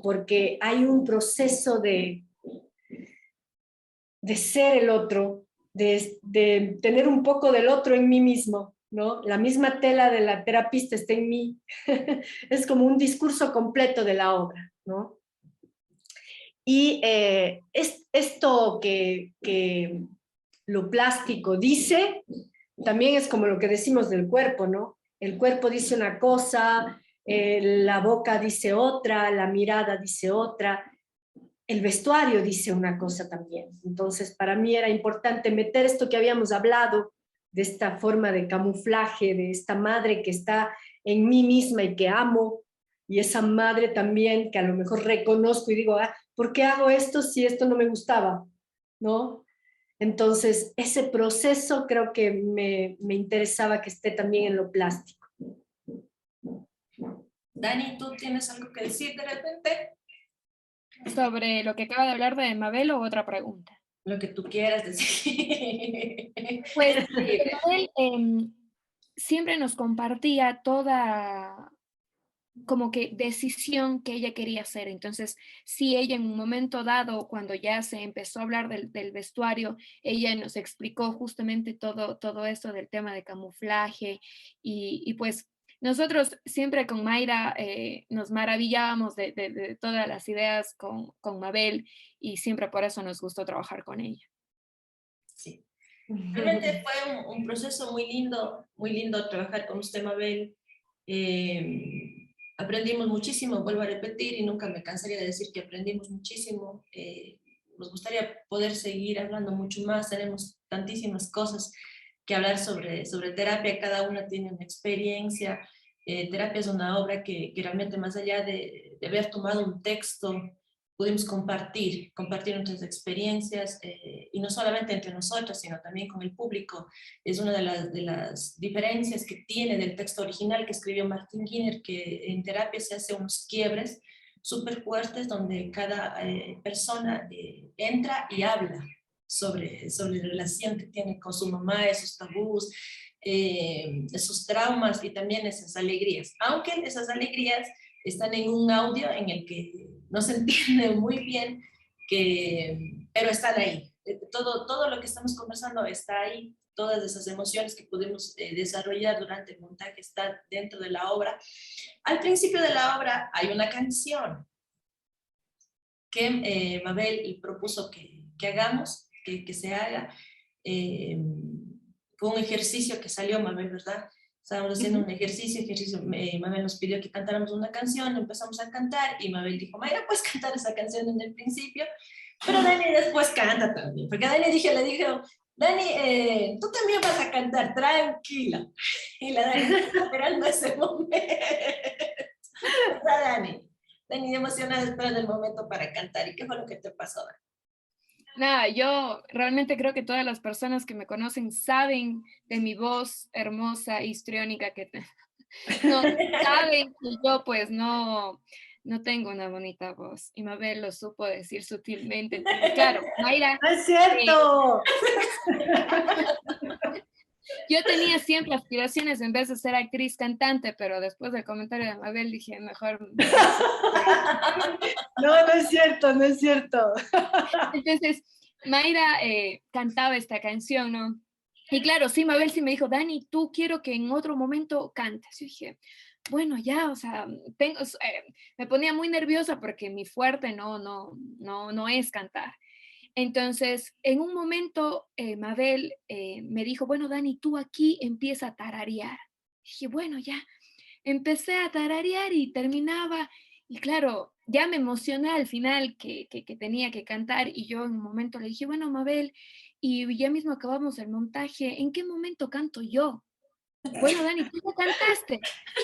porque hay un proceso de ser el otro, de tener un poco del otro en mí mismo, ¿no? La misma tela de la terapista está en mí. Es como un discurso completo de la obra, ¿no? Y esto que lo plástico dice, también es como lo que decimos del cuerpo, ¿no? El cuerpo dice una cosa, la boca dice otra, la mirada dice otra, el vestuario dice una cosa también. Entonces, para mí era importante meter esto que habíamos hablado, de esta forma de camuflaje, de esta madre que está en mí misma y que amo, y esa madre también que a lo mejor reconozco y digo, ah, ¿por qué hago esto si esto no me gustaba? ¿No? Entonces, ese proceso creo que me interesaba que esté también en lo plástico. Dani, ¿tú tienes algo que decir de repente? Sobre lo que acaba de hablar de Mabel o otra pregunta. Lo que tú quieras decir. Pues Es libre. Mabel siempre nos compartía toda como que decisión que ella quería hacer. Entonces, si ella en un momento dado, cuando ya se empezó a hablar del vestuario, ella nos explicó justamente todo esto del tema de camuflaje y pues nosotros siempre con Mayra nos maravillábamos de todas las ideas con Mabel y siempre por eso nos gustó trabajar con ella. Sí. Realmente fue un proceso muy lindo trabajar con usted, Mabel. Aprendimos muchísimo, vuelvo a repetir, y nunca me cansaría de decir que aprendimos muchísimo. Nos gustaría poder seguir hablando mucho más, tenemos tantísimas cosas que hablar sobre terapia, cada una tiene una experiencia. Terapia es una obra que realmente más allá de haber tomado un texto, pudimos compartir nuestras experiencias, y no solamente entre nosotros, sino también con el público. Es una de las diferencias que tiene del texto original que escribió Martin Giner, que en terapia se hace unos quiebres súper fuertes donde cada persona entra y habla sobre la relación que tiene con su mamá, esos tabús, esos traumas y también esas alegrías. Aunque esas alegrías están en un audio en el que no se entiende muy bien, pero están ahí. Todo lo que estamos conversando está ahí, todas esas emociones que pudimos desarrollar durante el montaje están dentro de la obra. Al principio de la obra hay una canción que Mabel propuso que hagamos, que se haga. Fue un ejercicio que salió, Mabel, ¿verdad? Estábamos haciendo un ejercicio, Mabel nos pidió que cantáramos una canción, empezamos a cantar y Mabel dijo, Mayra, puedes cantar esa canción en el principio, pero Dani después canta también, porque a Dani le dijo, Dani, tú también vas a cantar, tranquila. Y la Dani estaba esperando ese momento. Dani, emocionada esperando el momento para cantar. ¿Y qué fue lo que te pasó, Dani? Nada, yo realmente creo que todas las personas que me conocen saben de mi voz hermosa, histriónica no saben que yo pues no tengo una bonita voz. Y Mabel lo supo decir sutilmente. Entonces, claro, Mayra. ¡No es cierto! Yo tenía siempre aspiraciones en vez de ser actriz cantante, pero después del comentario de Mabel dije, mejor. No, no es cierto, no es cierto. Entonces, Mayra cantaba esta canción, ¿no? Y claro, sí, Mabel sí me dijo, Dani, tú quiero que en otro momento cantes. Yo dije, bueno, ya, o sea, me ponía muy nerviosa porque mi fuerte no es cantar. Entonces, en un momento, Mabel me dijo, bueno, Dani, tú aquí empieza a tararear. Dije, bueno, ya. Empecé a tararear y terminaba. Y claro, ya me emocioné al final que tenía que cantar. Y yo en un momento le dije, bueno, Mabel, y ya mismo acabamos el montaje, ¿en qué momento canto yo? Bueno, Dani, tú ya cantaste.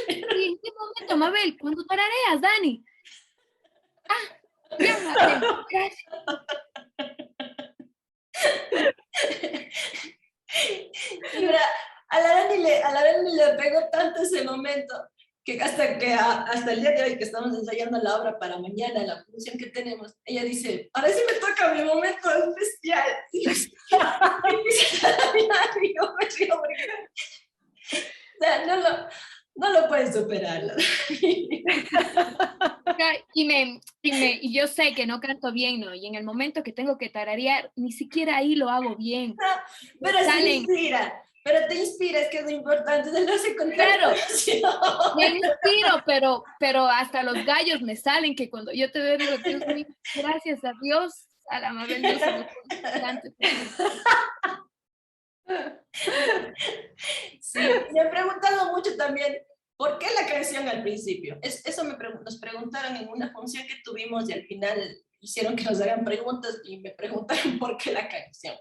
¿Y en qué momento, Mabel? Cuando tarareas, Dani. Ah, ya, Mabel, gracias. Mira, a la Dani le pegó tanto ese momento que hasta el día de hoy que estamos ensayando la obra para mañana, la función que tenemos, ella dice, ahora sí me toca mi momento especial. Y empieza a llorar y yo me río porque sea, no lo puedes superar. Y yo sé que no canto bien, ¿no? Y en el momento que tengo que tararear, ni siquiera ahí lo hago bien. Pero Salen, pero te inspira, es que es lo importante, de no se claro, me inspiro, pero hasta los gallos me salen, que cuando yo te veo digo, Dios mío, gracias a Dios, a la Mabel no se me cante. Sí, me han preguntado mucho también, ¿por qué la canción al principio? Eso nos preguntaron en una función que tuvimos y al final hicieron que nos hagan preguntas y me preguntaron por qué la canción.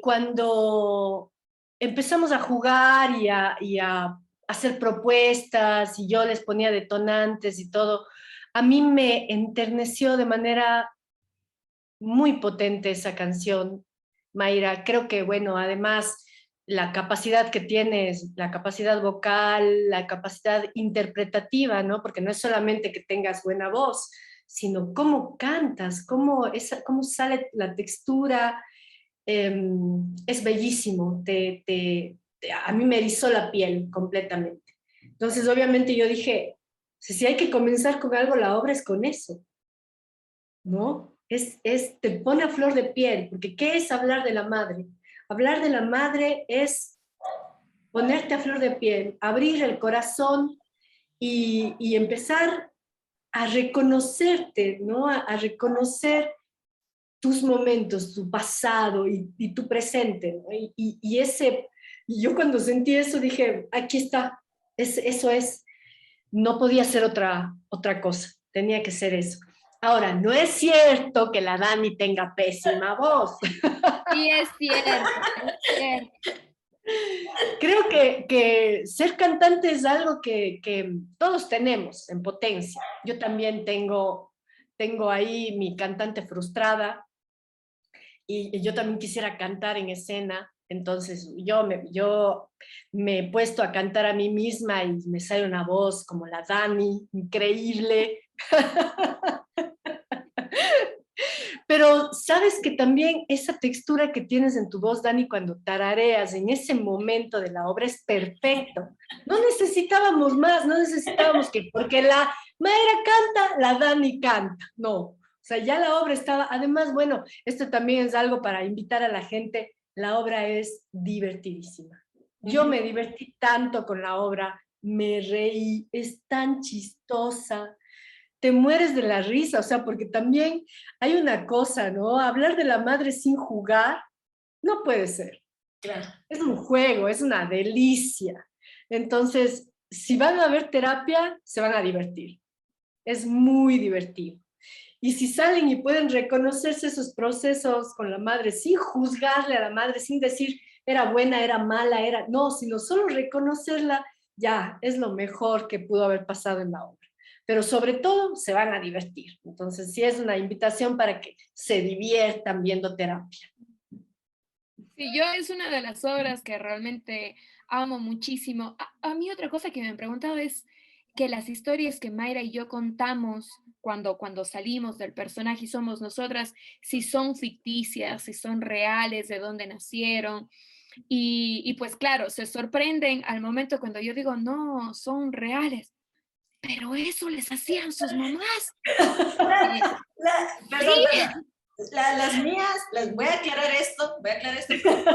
Cuando empezamos a jugar y a hacer propuestas y yo les ponía detonantes y todo, a mí me enterneció de manera muy potente esa canción, Mayra. Creo que, bueno, además la capacidad que tienes, la capacidad vocal, la capacidad interpretativa, ¿no? Porque no es solamente que tengas buena voz, sino cómo cantas, cómo sale la textura, es bellísimo, a mí me erizó la piel completamente. Entonces, obviamente yo dije, si hay que comenzar con algo, la obra es con eso, ¿no? Te pone a flor de piel, porque ¿qué es hablar de la madre? Hablar de la madre es ponerte a flor de piel, abrir el corazón y empezar a reconocerte, ¿no? A reconocer tus momentos, tu pasado y tu presente, ¿no? Y yo cuando sentí eso dije, aquí está, eso es, no podía ser otra cosa, tenía que ser eso. Ahora, no es cierto que la Dani tenga pésima voz. Sí, es cierto, es cierto. Creo que ser cantante es algo que todos tenemos en potencia. Yo también tengo ahí mi cantante frustrada, y yo también quisiera cantar en escena, entonces yo me he puesto a cantar a mí misma y me sale una voz como la Dani, increíble. Pero sabes que también esa textura que tienes en tu voz, Dani, cuando tarareas en ese momento de la obra es perfecto. No necesitábamos más, no necesitábamos porque la Mayra canta, la Dani canta. No, o sea, ya la obra estaba. Además, bueno, esto también es algo para invitar a la gente. La obra es divertidísima. Yo me divertí tanto con la obra, me reí, es tan chistosa, te mueres de la risa, o sea, porque también hay una cosa, ¿no? Hablar de la madre sin jugar no puede ser. Claro. Es un juego, es una delicia. Entonces, si van a ver terapia, se van a divertir. Es muy divertido. Y si salen y pueden reconocerse esos procesos con la madre sin juzgarle a la madre, sin decir era buena, era mala, no, sino solo reconocerla, ya es lo mejor que pudo haber pasado en la obra. Pero sobre todo se van a divertir. Entonces, sí es una invitación para que se diviertan viendo terapia. Sí, yo es una de las obras que realmente amo muchísimo. A mí otra cosa que me han preguntado es que las historias que Mayra y yo contamos cuando salimos del personaje y somos nosotras, si son ficticias, si son reales, de dónde nacieron. Y pues claro, se sorprenden al momento cuando yo digo, no, son reales. Pero eso les hacían sus mamás. Perdón, Sí, las mías, voy a aclarar esto, porque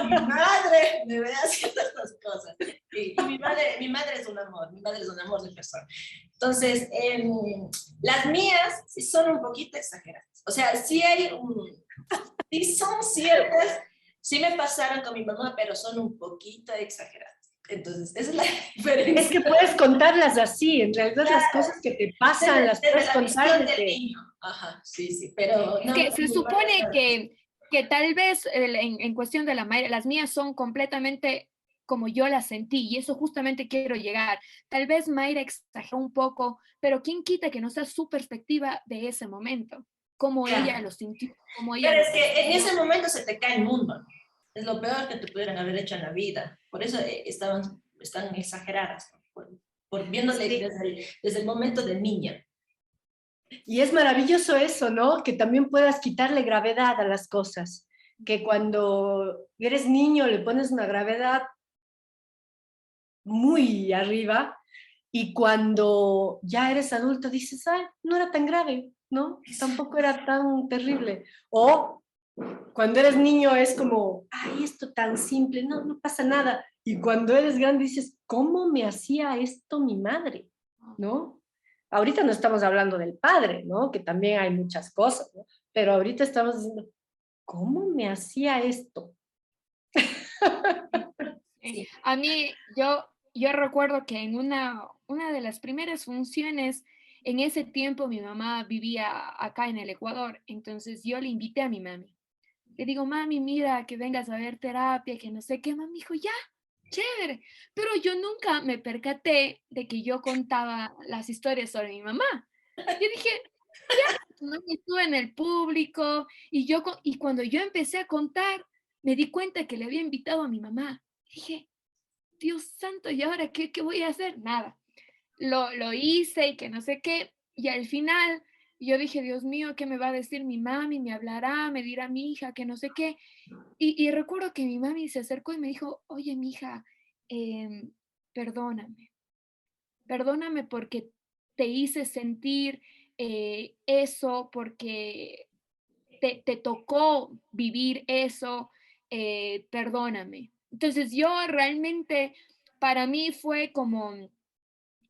mi madre me ve haciendo estas cosas. Y mi madre es un amor, mi madre es un amor de persona. Entonces, las mías sí son un poquito exageradas. O sea, sí son ciertas, sí me pasaron con mi mamá, pero son un poquito exageradas. Entonces, esa es la diferencia. Es que puedes contarlas así, en realidad Claro, las cosas que te pasan las puedes contar del niño. Ajá, sí, pero es que se supone que tal vez en cuestión de la Mayra, las mías son completamente como yo las sentí y eso justamente quiero llegar. Tal vez Mayra exageró un poco, pero ¿quién quita que no sea su perspectiva de ese momento? Cómo ella lo sintió, cómo ella pero lo es que en percibió. ese momento se te cae el mundo. Es lo peor que te pudieran haber hecho en la vida. Por eso están exageradas, ¿no? Por viéndole Sí. desde el momento de niña. Y es maravilloso eso, ¿no? Que también puedas quitarle gravedad a las cosas. que cuando eres niño le pones una gravedad muy arriba y cuando ya eres adulto dices, ay, no era tan grave, ¿no? Tampoco era tan terrible. O cuando eres niño es como, ay, esto tan simple, no, no pasa nada. Y cuando eres grande dices, ¿cómo me hacía esto mi madre? ¿No? Ahorita no estamos hablando del padre, ¿no? Que también hay muchas cosas, ¿no? Pero ahorita estamos diciendo, ¿cómo me hacía esto? Sí. A mí, yo recuerdo que en una de las primeras funciones, en ese tiempo mi mamá vivía acá en el Ecuador, entonces yo le invité a mi mami. Le digo, mami, mira, que vengas a ver terapia, que no sé qué. Mami dijo, ya, chévere. Pero yo nunca me percaté de que yo contaba las historias sobre mi mamá. Yo dije, ya, no estuve en el público y cuando yo empecé a contar, me di cuenta que le había invitado a mi mamá. Dije, Dios santo, ¿y ahora qué voy a hacer? Nada. Lo hice y que no sé qué. Y al final yo dije, Dios mío, ¿qué me va a decir mi mami? ¿Me hablará? ¿Me dirá mi hija? Que no sé qué. Y recuerdo que mi mami se acercó y me dijo, oye, mi hija, perdóname, perdóname porque te hice sentir eso, porque te tocó vivir eso, perdóname. Entonces yo realmente, para mí fue como,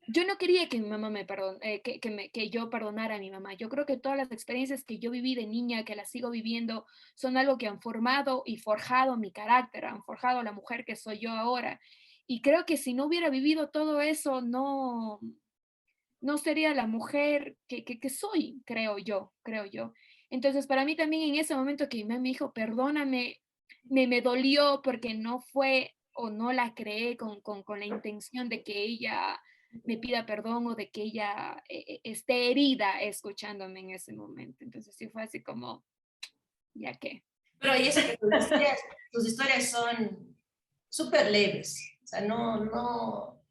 yo no quería que mi mamá me perdone, que yo perdonara a mi mamá. Yo creo que todas las experiencias que yo viví de niña, que las sigo viviendo, son algo que han formado y forjado mi carácter, han forjado la mujer que soy yo ahora. Y creo que si no hubiera vivido todo eso, no sería la mujer que soy, creo yo. Entonces, para mí también en ese momento que mi mamá me dijo, perdóname, me dolió porque no fue o no la creé con la intención de que ella me pida perdón o de que ella esté herida escuchándome en ese momento. Entonces, sí fue así como, ya que. Pero y eso que tus historias son súper leves, o sea, no,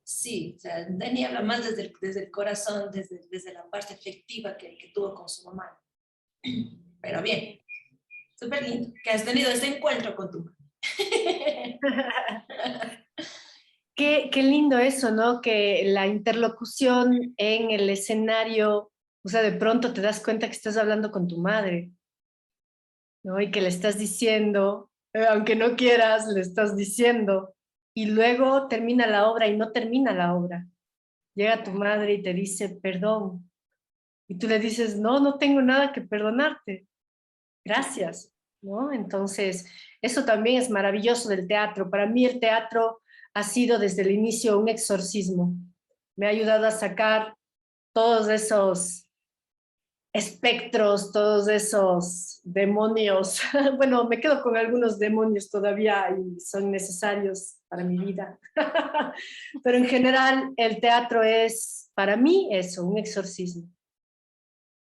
sí, o sea, Dani habla más desde el corazón, desde la parte afectiva que tuvo con su mamá. Pero bien, súper lindo que has tenido este encuentro con tu mamá. Qué lindo eso, ¿no? Que la interlocución en el escenario, o sea, de pronto te das cuenta que estás hablando con tu madre, ¿no? Y que le estás diciendo, aunque no quieras, le estás diciendo, y luego termina la obra y no termina la obra. Llega tu madre y te dice, perdón, y tú le dices, no, no tengo nada que perdonarte, gracias, ¿no? Entonces, eso también es maravilloso del teatro. Para mí el teatro ha sido desde el inicio un exorcismo. Me ha ayudado a sacar todos esos espectros, todos esos demonios. Bueno, me quedo con algunos demonios todavía y son necesarios para mi vida. Pero en general el teatro es, para mí, eso, un exorcismo.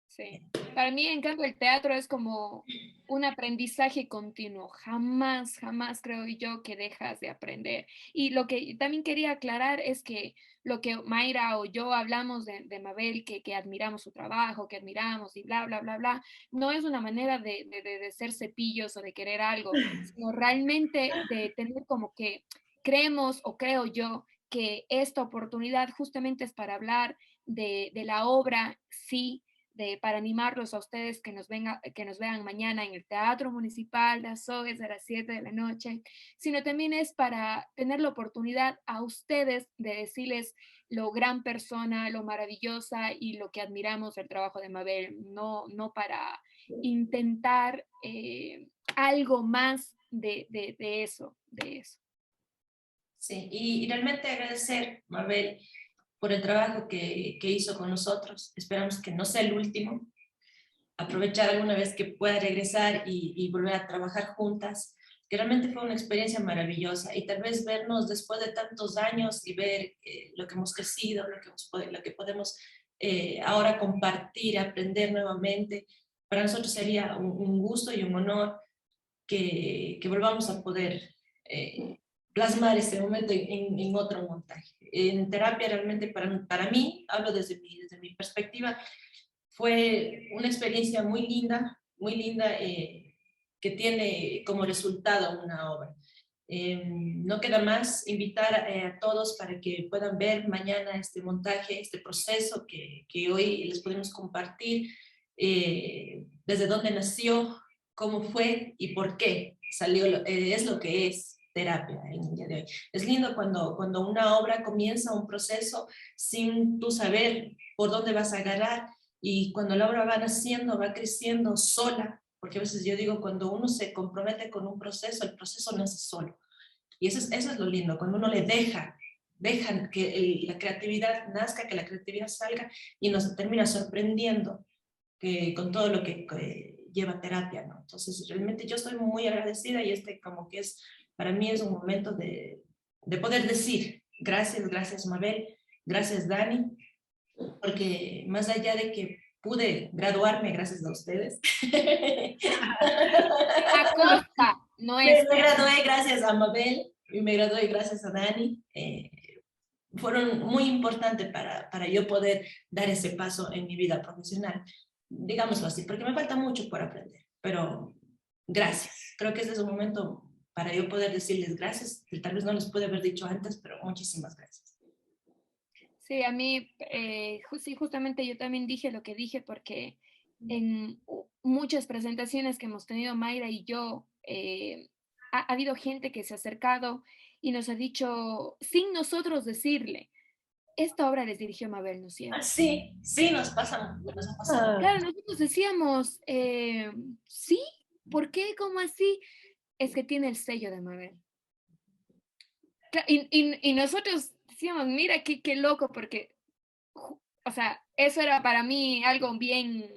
Sí. Para mí, en cambio, el teatro es como un aprendizaje continuo. Jamás, jamás creo yo que dejas de aprender. Y lo que también quería aclarar es que lo que Mayra o yo hablamos de Mabel, que admiramos su trabajo, que admiramos y bla, bla, bla, bla, no es una manera de ser cepillos o de querer algo, sino realmente de tener como que creemos o creo yo que esta oportunidad justamente es para hablar de la obra, sí, para animarlos a ustedes que nos vean mañana en el Teatro Municipal de Azogues a las 7 de la noche, sino también es para tener la oportunidad a ustedes de decirles lo gran persona, lo maravillosa y lo que admiramos del trabajo de Mabel, no para intentar algo más de eso, de eso. Sí, y realmente agradecer, Mabel, por el trabajo que hizo con nosotros. Esperamos que no sea el último. Aprovechar alguna vez que pueda regresar y volver a trabajar juntas, que realmente fue una experiencia maravillosa y tal vez vernos después de tantos años y ver lo que hemos crecido, lo que podemos ahora compartir, aprender nuevamente. Para nosotros sería un gusto y un honor que volvamos a poder plasmar este momento en otro montaje. En terapia realmente para mí, hablo desde mi perspectiva, fue una experiencia muy linda que tiene como resultado una obra. No queda más invitar a todos para que puedan ver mañana este montaje, este proceso que hoy les podemos compartir, desde dónde nació, cómo fue y por qué salió, es lo que es terapia en el día de hoy. Es lindo cuando una obra comienza un proceso sin tú saber por dónde vas a agarrar, y cuando la obra va naciendo, va creciendo sola, porque a veces yo digo, cuando uno se compromete con un proceso, el proceso nace solo. Y eso es lo lindo, cuando uno le dejan que la creatividad nazca, que la creatividad salga, y nos termina sorprendiendo con todo lo que lleva terapia, ¿no? Entonces, realmente yo estoy muy agradecida, y como que para mí es un momento de poder decir gracias, gracias Mabel, gracias Dani, porque más allá de que pude graduarme gracias a ustedes, A costa, no me es. gradué gracias a Mabel y me gradué gracias a Dani. Fueron muy importantes para yo poder dar ese paso en mi vida profesional, digámoslo así, porque me falta mucho por aprender, pero gracias. Creo que este es un momento para yo poder decirles gracias, que tal vez no les pude haber dicho antes, pero muchísimas gracias. Sí, a mí, sí, justamente yo también dije lo que dije porque en muchas presentaciones que hemos tenido Mayra y yo, ha habido gente que se ha acercado y nos ha dicho, sin nosotros decirle, esta obra les dirigió Mabel, ¿no es cierto? Sí, sí, nos ha pasado. Claro, nosotros decíamos, sí, ¿por qué? ¿Cómo así? Es que tiene el sello de Mabel. Y nosotros decíamos, mira, qué loco, porque, o sea, eso era para mí algo bien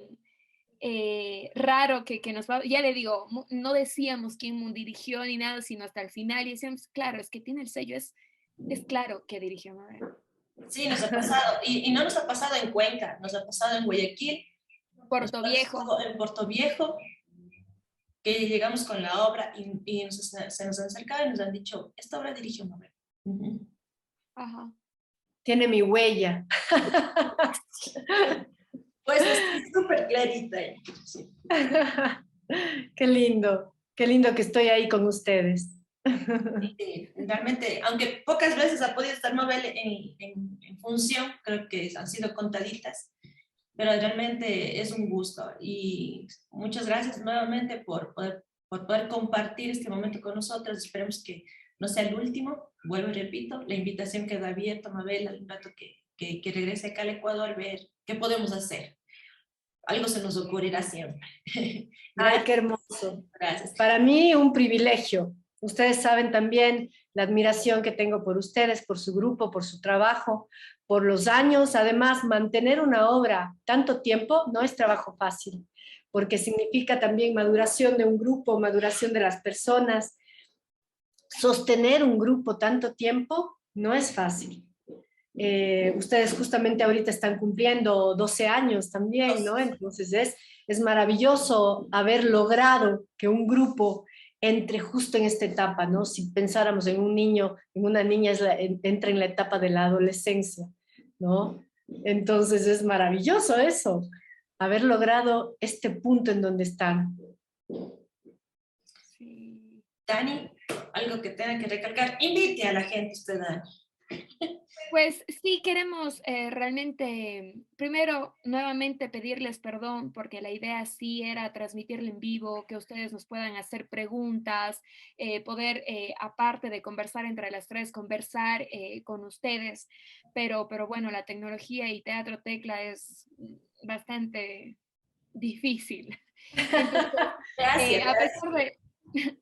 raro que nos va, ya le digo, no decíamos quién dirigió ni nada, sino hasta el final, y decíamos, claro, es que tiene el sello, es claro que dirigió Mabel. Sí, nos ha pasado, y no nos ha pasado en Cuenca, nos ha pasado en Guayaquil, Puerto Viejo. en Puerto Viejo, que llegamos con la obra y se nos han acercado y nos han dicho, esta obra dirigió Mabel. Ajá. Tiene mi huella. Pues es súper clarita. Sí. Qué lindo que estoy ahí con ustedes. Sí, realmente, aunque pocas veces ha podido estar Mabel en función, creo que han sido contaditas, pero realmente es un gusto, y muchas gracias nuevamente por poder compartir este momento con nosotros. Esperemos que no sea el último. Vuelvo y repito, la invitación queda abierta, Mabel, al rato que regrese acá al Ecuador, ver qué podemos hacer. Algo se nos ocurrirá siempre. Ay, Gracias. qué hermoso. Gracias. Para mí un privilegio. Ustedes saben también la admiración que tengo por ustedes, por su grupo, por su trabajo, por los años. Además, mantener una obra tanto tiempo no es trabajo fácil, porque significa también maduración de un grupo, maduración de las personas. Sostener un grupo tanto tiempo no es fácil. Ustedes justamente ahorita están cumpliendo 12 años también, ¿no? Entonces es maravilloso haber logrado que un grupo entre justo en esta etapa, ¿no? Si pensáramos en un niño, en una niña, entra en la etapa de la adolescencia, ¿no? Entonces es maravilloso eso, haber logrado este punto en donde están. Sí. Dani, algo que tenga que recalcar, invite a la gente usted, Dani. Pues sí, queremos realmente, primero, nuevamente pedirles perdón, porque la idea sí era transmitirle en vivo, que ustedes nos puedan hacer preguntas, poder, aparte de conversar entre las tres, conversar con ustedes, pero bueno, la tecnología y Teatro Tecla es bastante difícil. Entonces, Gracias.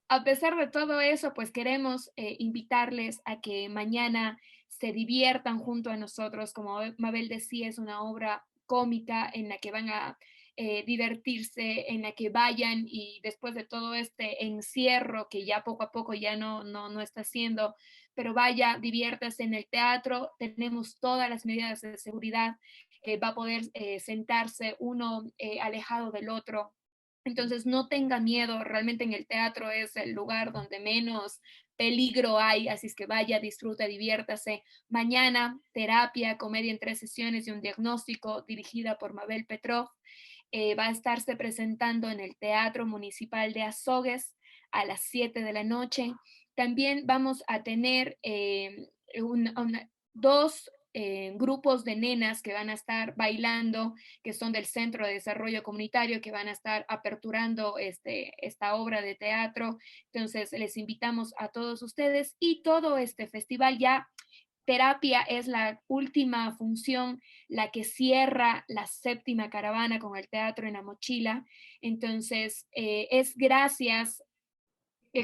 a pesar de todo eso, pues queremos invitarles a que mañana se diviertan junto a nosotros. Como Mabel decía, es una obra cómica en la que van a divertirse, en la que vayan y después de todo este encierro que ya poco a poco ya no está haciendo, pero vaya, diviértase en el teatro, tenemos todas las medidas de seguridad, va a poder sentarse uno alejado del otro. Entonces, no tenga miedo, realmente en el teatro es el lugar donde menos peligro hay, así es que vaya, disfrute, diviértase. Mañana, terapia, comedia en 3 sesiones y un diagnóstico dirigida por Mabel Petrov. va a estarse presentando en el Teatro Municipal de Azogues a las 7 de la noche. También vamos a tener dos grupos de nenas que van a estar bailando, que son del Centro de Desarrollo Comunitario, que van a estar aperturando esta obra de teatro. Entonces, les invitamos a todos ustedes y todo este festival ya. Terapia es la última función, la que cierra la 7ª caravana con el teatro en la mochila. Entonces, es gracias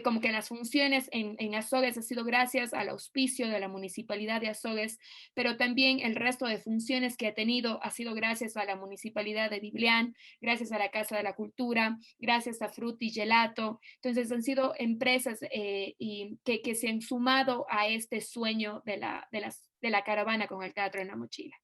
como que las funciones en Azogues ha sido gracias al auspicio de la Municipalidad de Azogues, pero también el resto de funciones que ha tenido ha sido gracias a la Municipalidad de Biblián, gracias a la Casa de la Cultura, gracias a Frutti Gelato. Entonces han sido empresas que se han sumado a este sueño de la caravana con el teatro en la mochila.